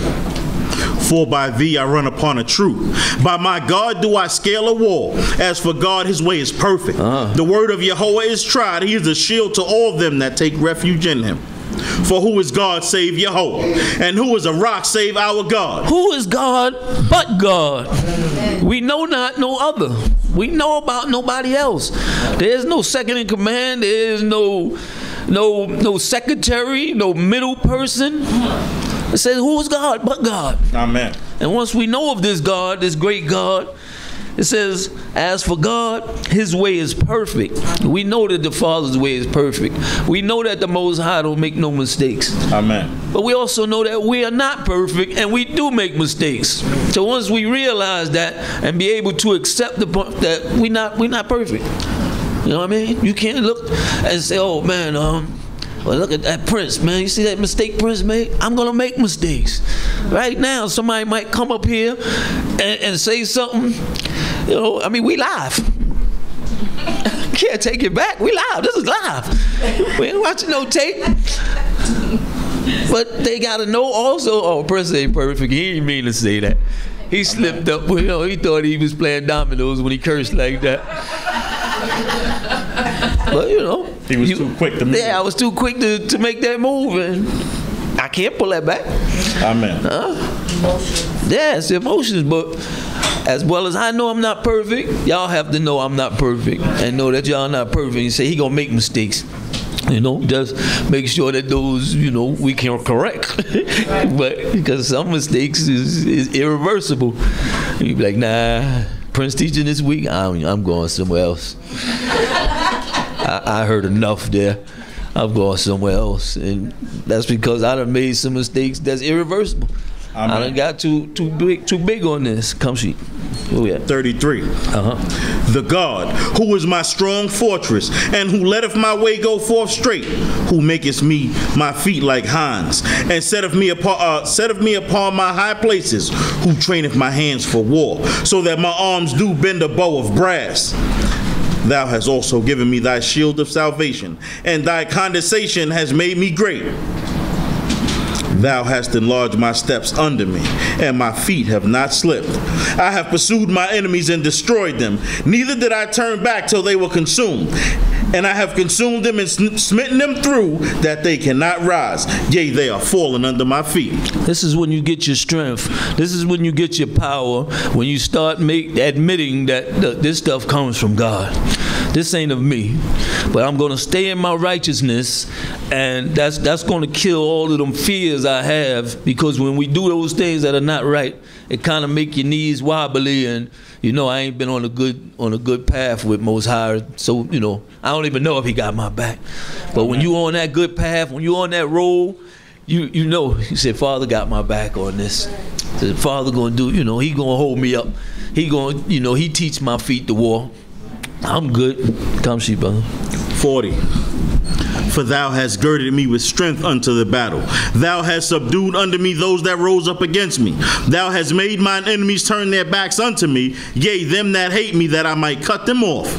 For by thee I run upon a troop. By my God do I scale a wall. As for God, his way is perfect. The word of Yahweh is tried. He is a shield to all them that take refuge in him. For who is God save Yahweh? And who is a rock save our God? Who is God but God? We know not no other. We know about nobody else. There's no second in command. There's no secretary, no middle person. It says, who is God but God? Amen. And once we know of this God, this great God, it says, as for God, his way is perfect. We know that the Father's way is perfect. We know that the Most High don't make no mistakes. Amen. But we also know that we are not perfect and we do make mistakes. So once we realize that and be able to accept that we're not perfect. You know what I mean? You can't look and say, oh man, well, look at that Prince, man. You see that mistake Prince made? I'm going to make mistakes. Right now, somebody might come up here and say something. You know, I mean, we live. Can't take it back. We live. This is live. We ain't watching no tape. But they got to know also, oh, Prince ain't perfect. He didn't mean to say that. He slipped up. You know, he thought he was playing dominoes when he cursed like that. But, you know. He was too quick to move. Yeah, I was too quick to make that move, and I can't pull that back. Amen. Yeah, it's emotions, but as well as I know I'm not perfect, y'all have to know I'm not perfect and know that y'all not perfect and say he gonna make mistakes. You know, just make sure that those, you know, we can correct. But because some mistakes is irreversible. You be like, nah, Prince teaching this week, I'm going somewhere else. I heard enough there. I'm going somewhere else. And that's because I done made some mistakes that's irreversible. Amen. I done got too big on this. Come see. Oh, yeah. 33. The God, who is my strong fortress, and who letteth my way go forth straight, who maketh me my feet like hinds, and setteth me upon my high places, who traineth my hands for war, so that my arms do bend a bow of brass. Thou hast also given me thy shield of salvation, and thy condescension has made me great. Thou hast enlarged my steps under me, and my feet have not slipped. I have pursued my enemies and destroyed them. Neither did I turn back till they were consumed. And I have consumed them and smitten them through, that they cannot rise. Yea, they are fallen under my feet. This is when you get your strength. This is when you get your power. When you start admitting that this stuff comes from God. This ain't of me, but I'm going to stay in my righteousness, and that's going to kill all of them fears I have, because when we do those things that are not right, it kind of make your knees wobbly, and you know I ain't been on a good path with Most High, so you know I don't even know if he got my back. But when you on that good path, when you on that road, you know, he said, Father got my back on this. The Father going to do, you know, he going to hold me up. He going to, you know, he teach my feet to war. I'm good. Come see, brother. 40. For thou hast girded me with strength unto the battle. Thou hast subdued under me those that rose up against me. Thou hast made mine enemies turn their backs unto me. Yea, them that hate me, that I might cut them off.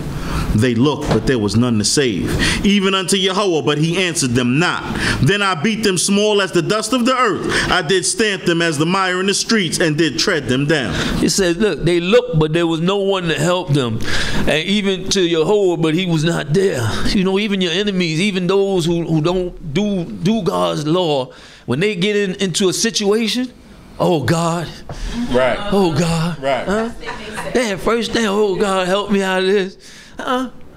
They looked, but there was none to save, even unto Yahweh, but he answered them not. Then I beat them small as the dust of the earth. I did stamp them as the mire in the streets, and did tread them down. He said, look, they looked, but there was no one to help them. And even to Yahweh, but he was not there. You know, even your enemies, even those who don't do God's law, when they get into a situation, oh God. Right. Oh God. Right. Yeah, first thing, oh God, help me out of this.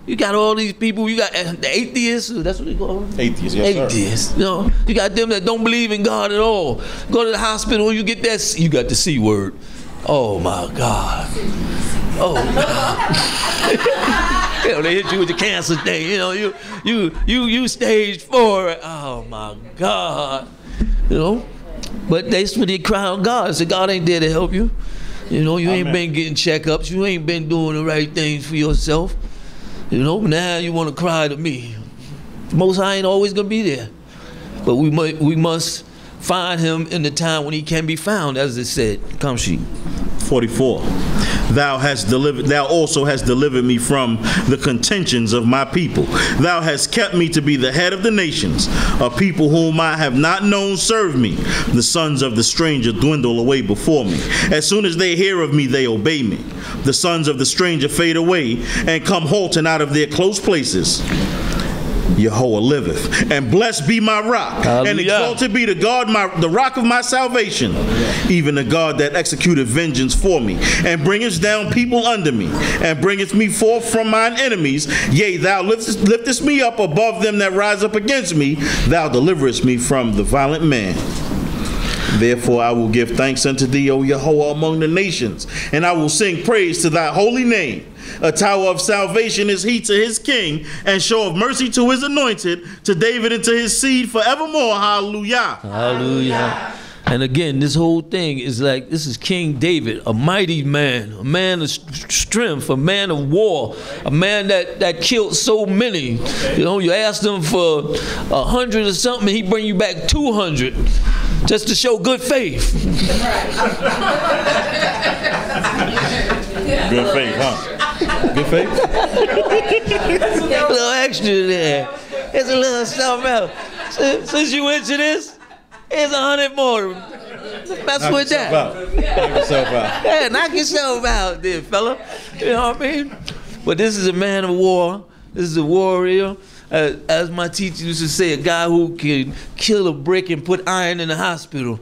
You got all these people, you got the atheists, that's what they call them? Atheists, yes, atheists. Sir. You know, you got them that don't believe in God at all. Go to the hospital, you get that, you got the C word. Oh my God. Oh God. You know, they hit you with the cancer thing, you know, you stage 4. Oh my God. You know? But that's when they cry on God. So God ain't there to help you. You know, you ain't been getting checkups. You ain't been doing the right things for yourself. You know, now you want to cry to me. The Most High ain't always going to be there. But we must find him in the time when he can be found, as it said. Come, sheep. 44. Thou also hast delivered me from the contentions of my people. Thou hast kept me to be the head of the nations. A people whom I have not known serve me. The sons of the stranger dwindle away before me. As soon as they hear of me, they obey me. The sons of the stranger fade away and come halting out of their close places. Yahweh liveth, and blessed be my rock, and exalted be the God, the rock of my salvation, even the God that executed vengeance for me, and bringeth down people under me, and bringeth me forth from mine enemies. Yea, thou liftest me up above them that rise up against me. Thou deliverest me from the violent man. Therefore I will give thanks unto thee, O Yahweh, among the nations, and I will sing praise to thy holy name. A tower of salvation is he to his king, and show of mercy to his anointed, to David and to his seed forevermore. Hallelujah. Hallelujah. And again, this whole thing is like, this is King David, a mighty man, a man of strength, a man of war, a man that killed so many. You know, you asked him for 100 or something, he bring you back 200 just to show good faith. Good faith, huh? Good faith? A little extra there. There's a little something else. Since you into this, here's 100 more. Mess with that. Knock yourself out. Yeah, knock yourself out there, fella. You know what I mean? But this is a man of war. This is a warrior. As my teacher used to say, a guy who can kill a brick and put iron in the hospital.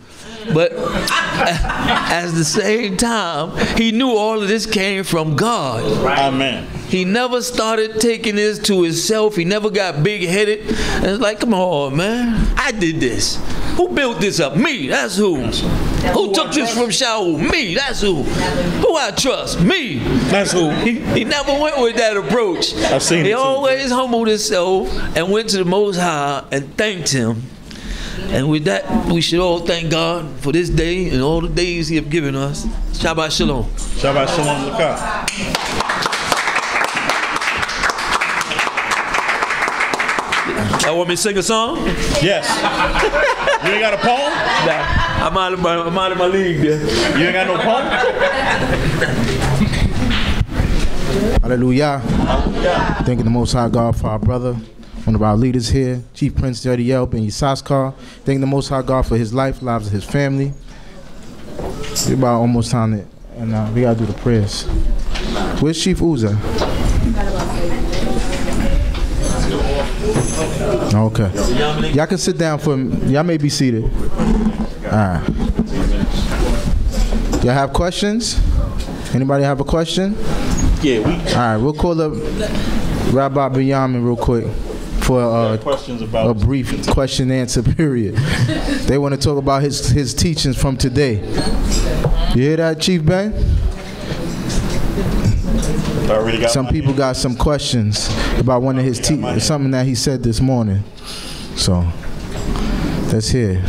But at the same time, he knew all of this came from God. Amen. He never started taking this to himself. He never got big-headed. And it's like, come on, man. I did this. Who built this up? Me. That's who. Who took this from Shaul? Me. That's who. Who I trust? Me. That's who. He never went with that approach. I've seen it. He always humbled himself and went to the Most High and thanked him. And with that, we should all thank God for this day and all the days he has given us. Shabbat Shalom. Shabbat Shalom Lakah. Y'all want me to sing a song? Yes. You ain't got a poem? Nah, I'm out of my league there. You ain't got no poem? Hallelujah. Hallelujah. Thanking the Most High God for our brother, one of our leaders here, Chief Prince Yeriel Ben Yissaschar. Thanking the Most High God for his life, lives of his family. It's about almost time to, and we gotta do the prayers. Where's Chief Uzzah? Okay. Y'all can sit down for, y'all may be seated. Alright. Y'all have questions? Anybody have a question? Yeah, we. Alright, we'll call up Rabbi Binyamin real quick for a brief question and answer period. They want to talk about his teachings from today. You hear that, Chief Ben? Some people got some questions about one of his something that he said this morning. So let's hear.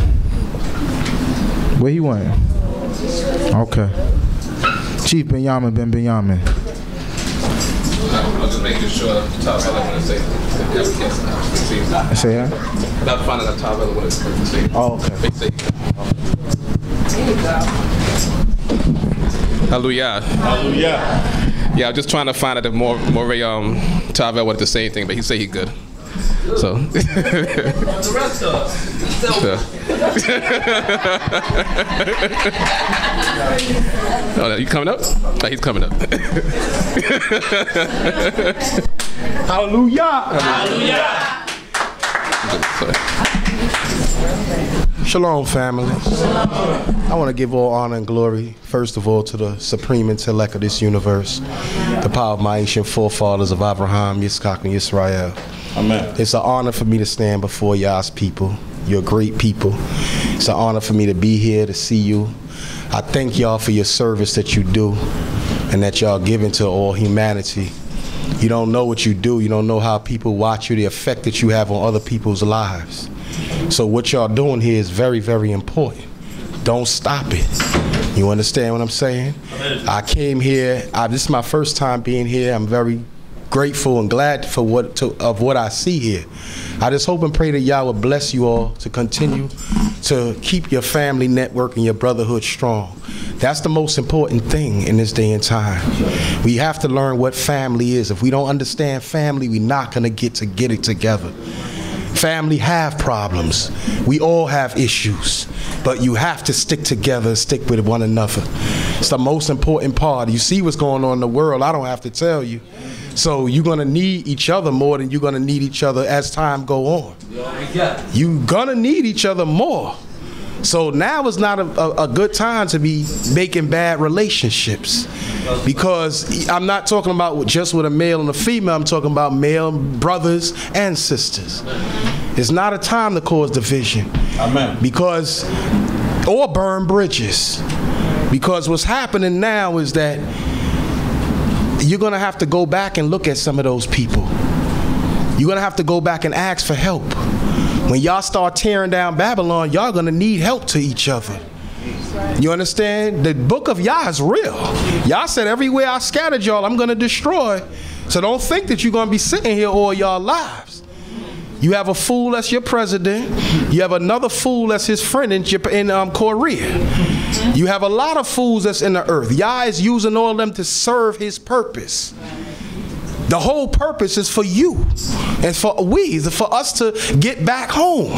Where he went? Okay. Chief Binyamin Ben Binyamin. I'm just making sure top brother when I say Say that? about to find out top brother when I say. Oh, okay. Hallelujah. Hallelujah. Yeah, I'm just trying to find out if Morey Tavel wanted the same thing, but he said he good. So. The rest of us. Oh, you coming up? Oh, he's coming up. Hallelujah. Hallelujah. Shalom, family. I want to give all honor and glory, first of all, to the supreme intellect of this universe, the power of my ancient forefathers of Abraham, Yitzchak, and Israel. Amen. It's an honor for me to stand before y'all's people. You're great people. It's an honor for me to be here, to see you. I thank y'all for your service that you do and that y'all give into all humanity. You don't know what you do. You don't know how people watch you, the effect that you have on other people's lives. So what y'all doing here is very, very important. Don't stop it. You understand what I'm saying? I came here, this is my first time being here. I'm very grateful and glad for what I see here. I just hope and pray that Yah will bless you all to continue to keep your family network and your brotherhood strong. That's the most important thing in this day and time. We have to learn what family is. If we don't understand family, we're not going to get it together. Family have problems. We all have issues. But you have to stick together, stick with one another. It's the most important part. You see what's going on in the world. I don't have to tell you. So you're going to need each other more than you're going to need each other as time go on. You're going to need each other more. So now is not a good time to be making bad relationships, because I'm not talking about just with a male and a female. I'm talking about male brothers and sisters. It's not a time to cause division. Amen. Or burn bridges. Because what's happening now is that you're going to have to go back and look at some of those people. You're going to have to go back and ask for help. When y'all start tearing down Babylon, y'all going to need help to each other. You understand? The book of Yah is real. Yah said, everywhere I scattered y'all, I'm going to destroy. So don't think that you're going to be sitting here all y'all lives. You have a fool that's your president. You have another fool that's his friend in Korea. You have a lot of fools that's in the earth. Yah is using all of them to serve his purpose. The whole purpose is for you and for us to get back home.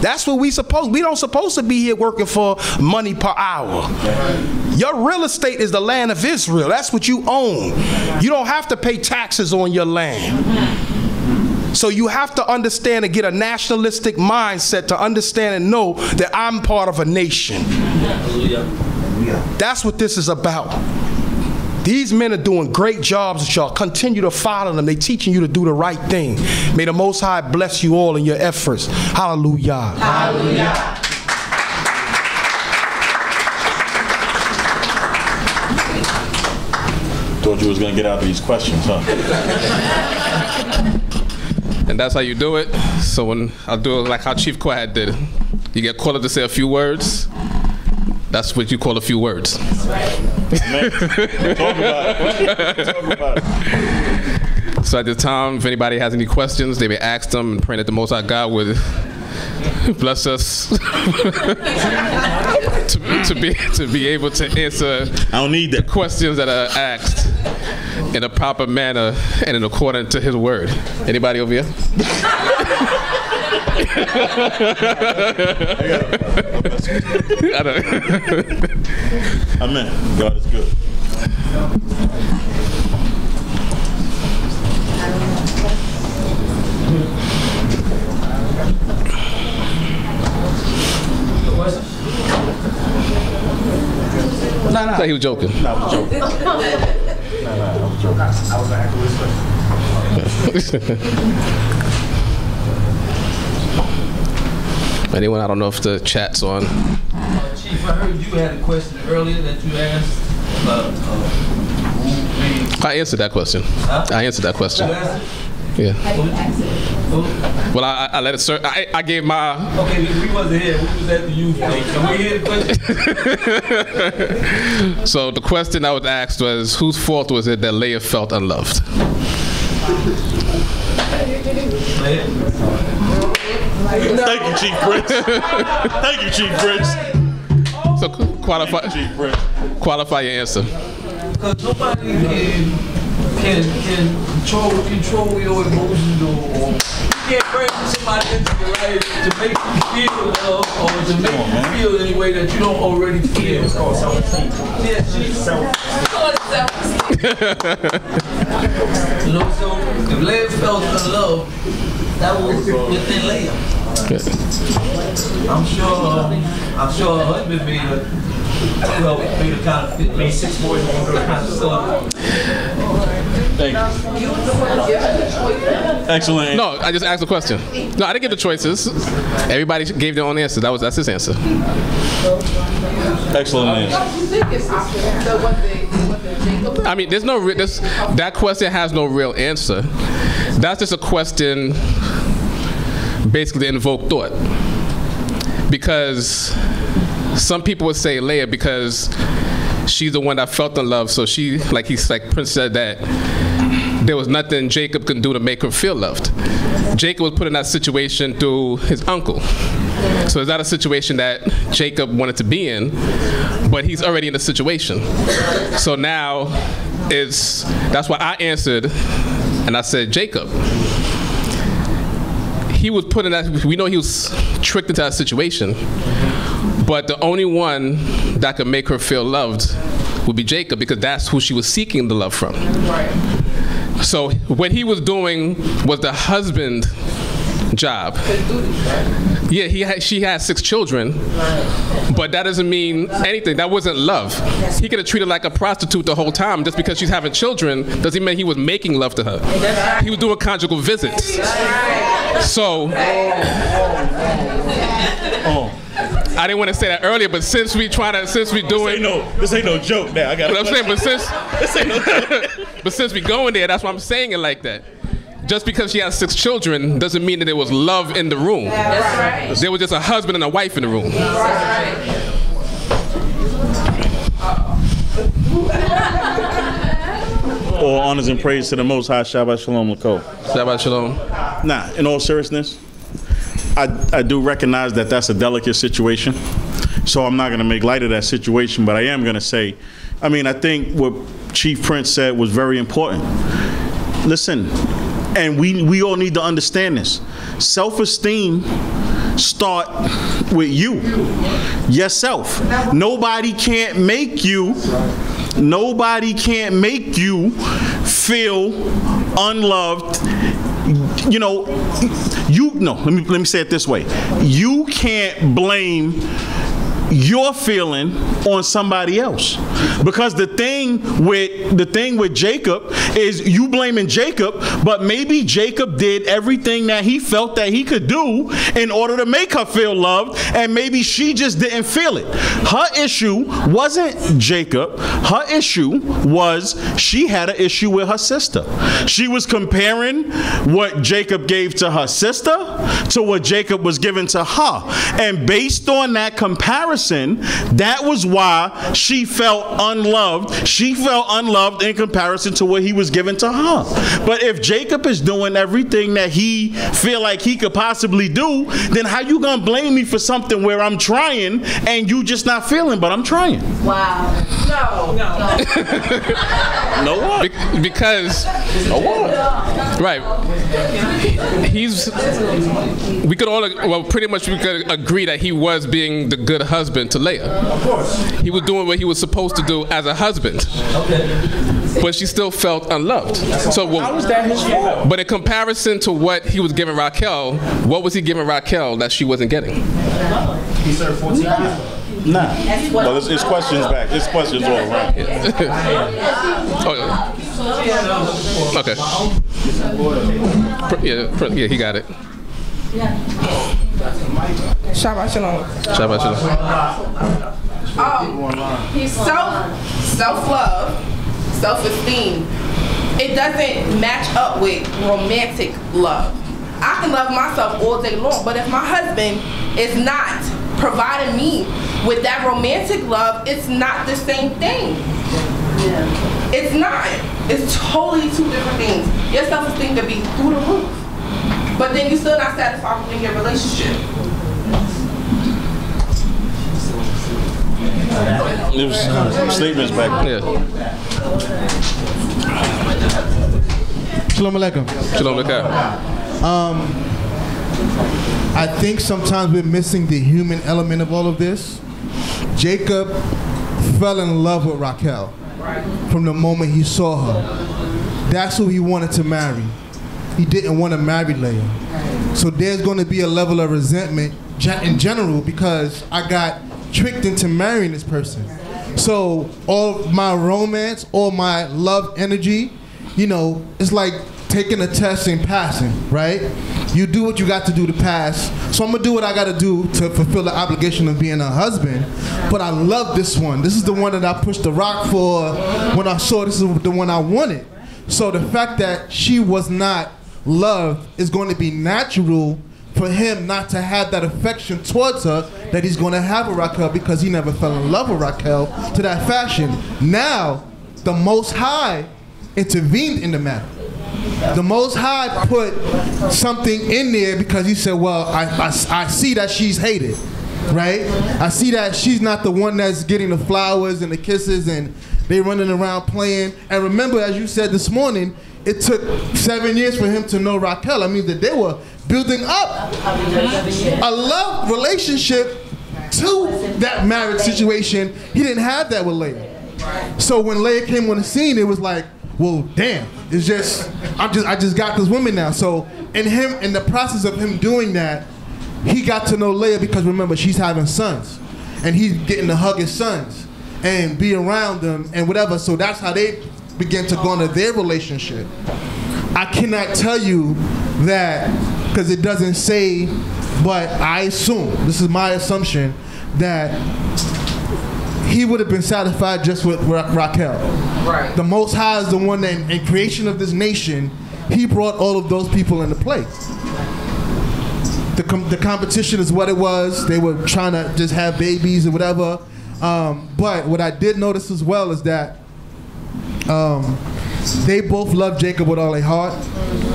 That's what we don't supposed to be here working for money per hour. Your real estate is the land of Israel. That's what you own. You don't have to pay taxes on your land. So you have to understand and get a nationalistic mindset to understand and know that I'm part of a nation. That's what this is about. These men are doing great jobs with y'all. Continue to follow them. They're teaching you to do the right thing. May the Most High bless you all in your efforts. Hallelujah. Hallelujah. Thought you was going to get out of these questions, huh? And that's how you do it. So when I'll do it like how Chief Quad did it. You get called up to say a few words. That's what you call a few words. That's right. Man, talk about it. So at this time, if anybody has any questions, they may ask them and pray that the Most High God would bless us to be able to answer the questions that are asked in a proper manner and in accordance to His word. Anybody over here? Amen. God is good. No, he was joking. No, I was joking. I was joking. I was actually Anyone? I don't know if the chat's on. Chief, I heard you had a question earlier that you asked about I answered that question. Huh? I answered that question. Yeah. Well, I let it serve. I gave my. Okay, we wasn't here. We was at the youth thing. Can we hear the question? So the question I was asked was, whose fault was it that Leah felt unloved? Thank you, Chief Prince. Thank you, Chief Prince. So qualify your answer. Because nobody can control your emotions, or you can't bring somebody into your life to make you feel love or to make you feel any way that you don't already feel. It's called self-esteem. Yeah, you know, so if Leah felt unloved, that was within Leah. I'm sure her husband made her kind of feel. Made 6 boys and 1 girl. Thank you. Excellent. No, I just asked a question. No, I didn't give the choices. Everybody gave their own answer. That's his answer. Excellent answer. I mean, there's no that question has no real answer. That's just a question, basically, to invoke thought. Because some people would say Leah because she's the one that felt in love. So she, like Prince said, that there was nothing Jacob could do to make her feel loved. Jacob was put in that situation through his uncle. So it's not a situation that Jacob wanted to be in, but he's already in the situation. So now that's why I answered, and I said, Jacob. He was put in that, we know he was tricked into that situation, but the only one that could make her feel loved would be Jacob, because that's who she was seeking the love from. Right. So what he was doing was the husband job. Yeah, she had 6 children, but that doesn't mean anything. That wasn't love. He could have treated her like a prostitute the whole time. Just because she's having children doesn't mean he was making love to her. He was doing conjugal visits. So, I didn't want to say that earlier, but since we doing, this ain't no joke. Now I got. I'm saying, but since this ain't no joke. But since we going there, that's why I'm saying it like that. Just because she has 6 children doesn't mean that there was love in the room. Right. There was just a husband and a wife in the room. Right. All honors and praise to the Most High. Shabbat Shalom L'Kol. Shabbat Shalom. Nah, in all seriousness, I do recognize that that's a delicate situation. So I'm not going to make light of that situation, but I am going to say, I think what Chief Prince said was very important. Listen, and we all need to understand this. Self-esteem start with you, yourself. Nobody can make you feel unloved. Let me say it this way. You can't blame your feeling on somebody else, because the thing with Jacob is you blaming Jacob, but maybe Jacob did everything that he felt that he could do in order to make her feel loved, and maybe she just didn't feel it. Her issue wasn't Jacob. Her issue was she had an issue with her sister. She was comparing what Jacob gave to her sister to what Jacob was giving to her, and based on that comparison, that was why she felt unloved. She felt unloved in comparison to what he was giving to her. But if Jacob is doing everything that he feel like he could possibly do, then how you gonna blame me for something where I'm trying and you just not feeling, but I'm trying? Wow. No. No what? Because no what? Right. We could agree that he was being the good husband to Leah. Of course. He was doing what he was supposed to do as a husband. Okay. But she still felt unloved. So how was that his fault? But in comparison to what he was giving Raquel, what was he giving Raquel that she wasn't getting? He served 14 years. Nah. Well, it's questions back. It's questions all around. Okay. Yeah, he got it. Shabbat Shalom. Shabbat Shalom. He's self-love, self-esteem. It doesn't match up with romantic love. I can love myself all day long, but if my husband is not providing me with that romantic love, it's not the same thing. Yeah. It's not. It's totally 2 different things. Your self-esteem could be through the roof, but then you're still not satisfied within your relationship. There's statements back there. Shalom Aleichem. Shalom Aleichem. I think sometimes we're missing the human element of all of this. Jacob fell in love with Raquel from the moment he saw her. That's who he wanted to marry. He didn't want to marry Leah. So there's going to be a level of resentment in general because I got tricked into marrying this person. So all my romance, all my love energy, it's like taking a test and passing, right? You do what you got to do to pass. So I'm going to do what I got to do to fulfill the obligation of being a husband. But I love this one. This is the one that I pushed the rock for when I saw this is the one I wanted. So the fact that she was not loved is going to be natural for him not to have that affection towards her that he's going to have with Raquel because he never fell in love with Raquel to that fashion. Now, the Most High intervened in the matter. The Most High put something in there because he said, well, I see that she's hated, right? I see that she's not the one that's getting the flowers and the kisses and they running around playing. And remember, as you said this morning, it took 7 years for him to know Raquel. I mean, that they were building up a love relationship to that marriage situation. He didn't have that with Leah. So when Leah came on the scene, it was like, well, damn, it's just, I just got this woman now. So in the process of him doing that, he got to know Leah because remember, she's having sons. And he's getting to hug his sons and be around them and whatever. So that's how they began to go into their relationship. I cannot tell you that because it doesn't say, but I assume, this is my assumption, that he would have been satisfied just with Raquel. Right. The Most High is the one that, in creation of this nation, he brought all of those people into play. The competition is what it was. They were trying to just have babies or whatever. But what I did notice as well is that they both loved Jacob with all their heart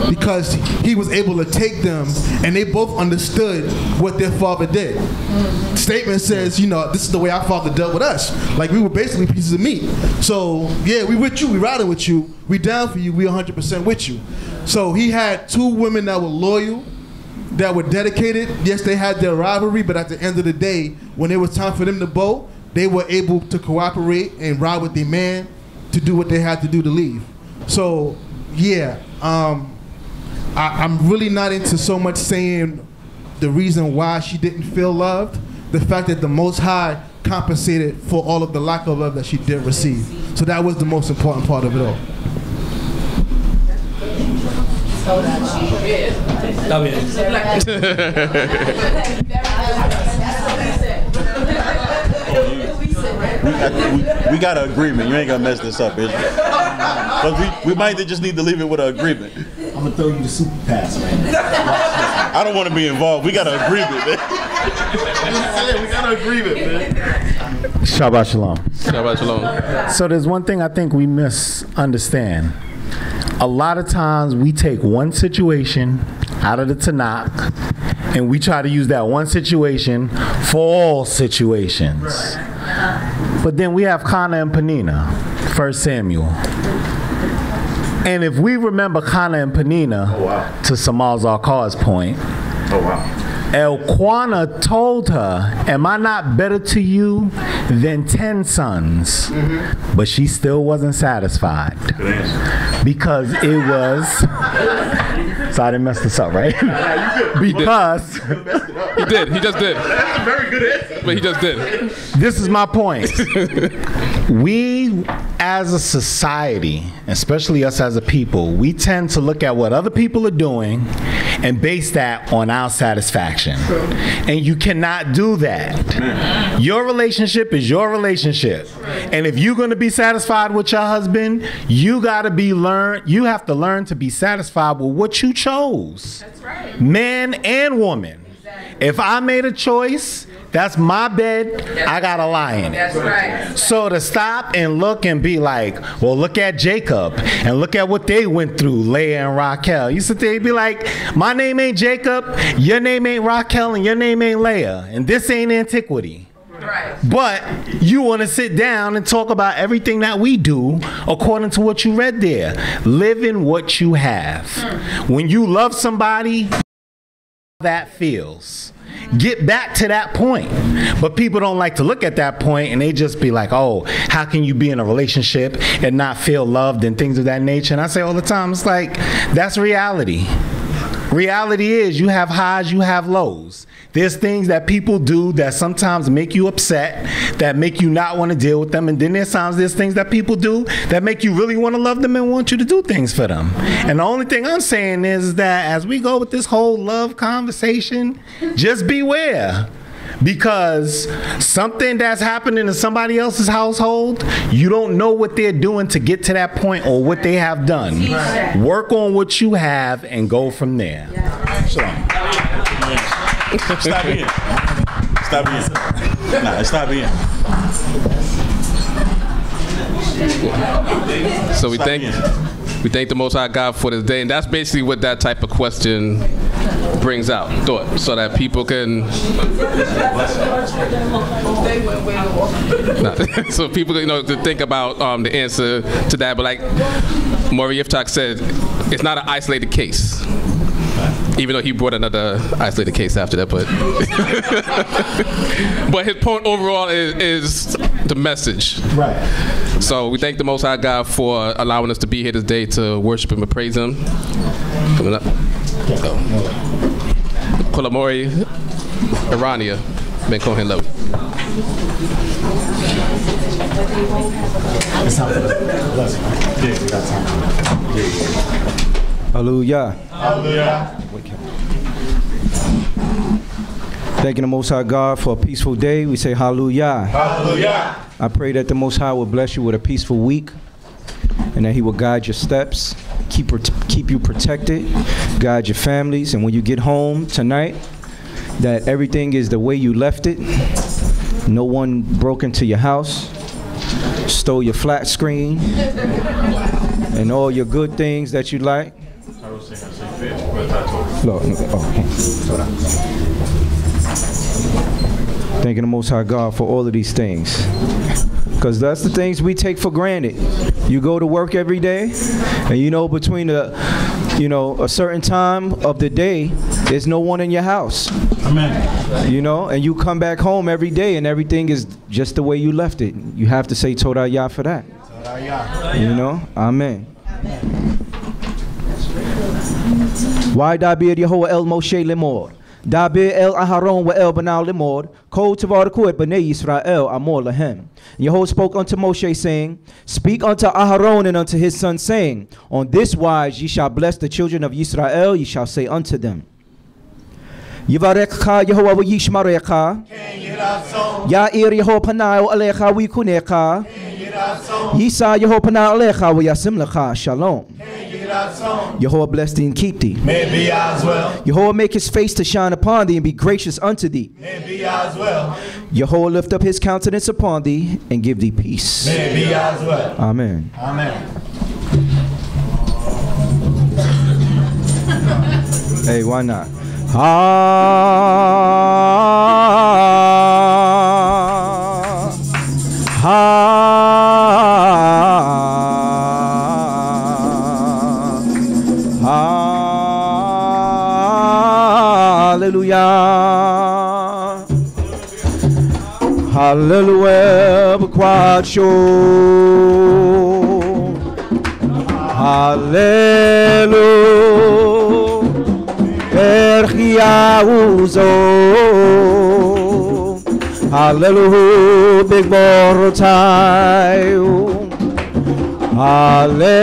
because he was able to take them and they both understood what their father did. The statement says, you know, this is the way our father dealt with us. Like we were basically pieces of meat. So yeah, we with you, we riding with you, we down for you, we 100% with you. So he had two women that were loyal, that were dedicated. Yes, they had their rivalry, but at the end of the day, when it was time for them to bow, they were able to cooperate and ride with their man to do what they had to do to leave. So, yeah, I'm really not into so much saying the reason why she didn't feel loved. The fact that the Most High compensated for all of the lack of love that she did receive. So that was the most important part of it all. We got an agreement. You ain't gonna mess this up, is you? But we might just need to leave it with an agreement. I'm gonna throw you the super pass, man. I don't want to be involved. We got an agreement, man. We got an agreement, man. Shabbat shalom. Shabbat shalom. So there's one thing I think we misunderstand. A lot of times we take one situation out of the Tanakh and we try to use that one situation for all situations. But then we have Kana and Penina, 1 Samuel. And if we remember Kana and Penina, to Samal Zarkar's point, Elkanah told her, am I not better to you than 10 sons? Mm-hmm. But she still wasn't satisfied. Because it was... So I didn't mess this up, right? Because... He did. He just did. That's a very good answer. But he just did. This is my point. We, as a society, especially us as a people, we tend to look at what other people are doing and base that on our satisfaction. And you cannot do that. Your relationship is your relationship. And if you're going to be satisfied with your husband, you have to learn to be satisfied with what you chose. That's right. Man and woman. Exactly. If I made a choice, that's my bed, I gotta lie in it. That's right. So to stop and look and be like, well, look at Jacob and look at what they went through, Leah and Raquel. You sit there and be like, my name ain't Jacob, your name ain't Raquel, and your name ain't Leah, and this ain't antiquity. Right. But you want to sit down and talk about everything that we do according to what you read there. Live in what you have. When you love somebody, that feels. Get back to that point. But people don't like to look at that point and they just be like, oh, how can you be in a relationship and not feel loved and things of that nature? And I say all the time, it's like, that's reality. Reality is you have highs, you have lows. There's things that people do that sometimes make you upset, that make you not want to deal with them. And then there's things that people do that make you really want to love them and want you to do things for them. And the only thing I'm saying is that as we go with this whole love conversation, just beware. Because something that's happening in somebody else's household, you don't know what they're doing to get to that point or what they have done. Right. Work on what you have and go from there. Yeah. So. Stop in. Stop in. Nah, stop in. So we Stop thank in. We thank the Most High God for this day, and that's basically what that type of question brings out, thought, so that people can. So people, to think about the answer to that. But like Maury Yiftach said, it's not an isolated case. Even though he brought another isolated case after that, but but his point overall is the message. Right. So we thank the Most High God for allowing us to be here this day to worship Him and praise Him. Coming up. Kulamori Irania, Ben Kohen Love. Hallelujah. Hallelujah. Thanking the Most High God for a peaceful day. We say hallelujah. Hallelujah. I pray that the Most High will bless you with a peaceful week and that He will guide your steps, keep you protected, guide your families, and when you get home tonight, that everything is the way you left it. No one broke into your house, stole your flat screen, and all your good things that you like. Thanking the Most High God for all of these things, because that's the things we take for granted. You go to work every day, and between a certain time of the day, there's no one in your house. Amen. And you come back home every day, and everything is just the way you left it. You have to say Todah Yah for that. Amen. Why Dabir Yehovah El Moshe Lemor? Dabir El Aharon wa El Banal Lemor. Kol Tavar Kuet Bnei Yisrael Amor Lahem. Yehovah spoke unto Moshe, saying, Speak unto Aharon and unto his son, saying, On this wise ye shall bless the children of Yisrael. Ye shall say unto them, Yivarekcha Yehovah v'yishmarecha. Ya'ir Yehovah panav alecha v'yikunecha. Yisa Yehovah panav alecha v'yasim lecha shalom. Yehovah bless thee and keep thee. May it be as well. Yehovah make his face to shine upon thee and be gracious unto thee. May it be as well. Yehovah lift up his countenance upon thee and give thee peace. May it be as well. Amen. Amen. Hey, why not? Hallelujah. Hallelujah. B'kwacho. Hallelujah. Erchiauzo. Hallelujah. Big Borotayu. Hallelujah.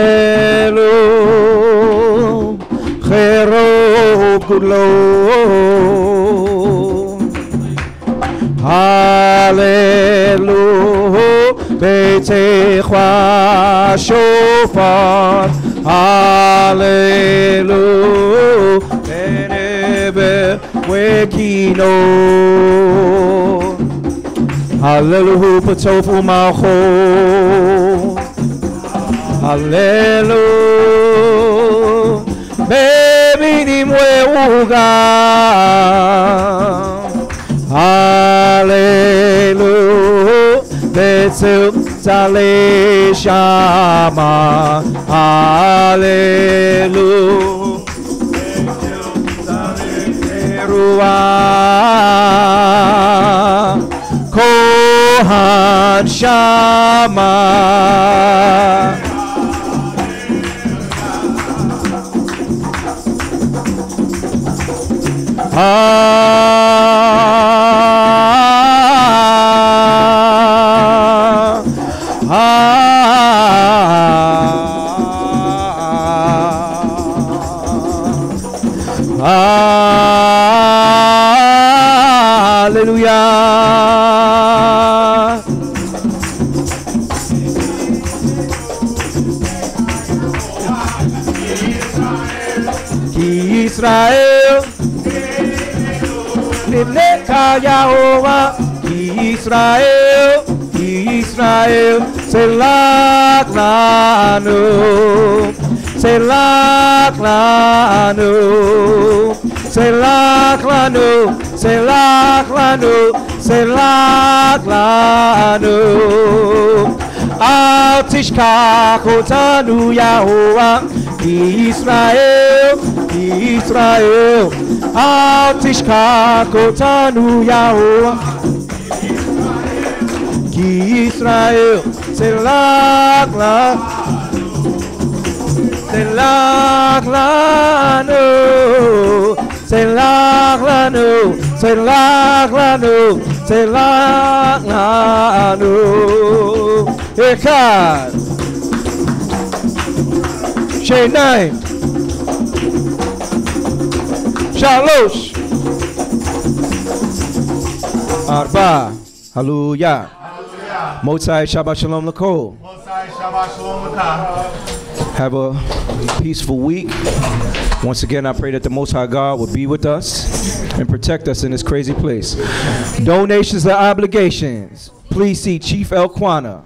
Cherov Gudlo. Hallelujah. Beitechwa Shofar. Hallelujah. Enebe Wekino. Hallelujah. Patofu Malcho. Hallelujah. Baby Nimweuga. Hallelujah. Betzel Zale Shama. Hallelujah. Ruah. Kohan Shama. Hallelujah. Ki Israel Nivneka Yehovah. Ki Israel Selak Lanu. Selak lanu, selak lanu, selak lanu, selak lanu. Al tishkach otanu Yahovah, Israel, Israel. Al tishkach otanu Yahovah, Israel. Selak lanu, selak lanu, selak lanu, selak lanu, selak lanu. Echad, Shnayim, Shalosh, Arba. Hallelujah. Motzai Shabbat Shalom L'Kol. Have a peaceful week. Once again, I pray that the Most High God will be with us and protect us in this crazy place. Donations and obligations. Please see Chief Elquana.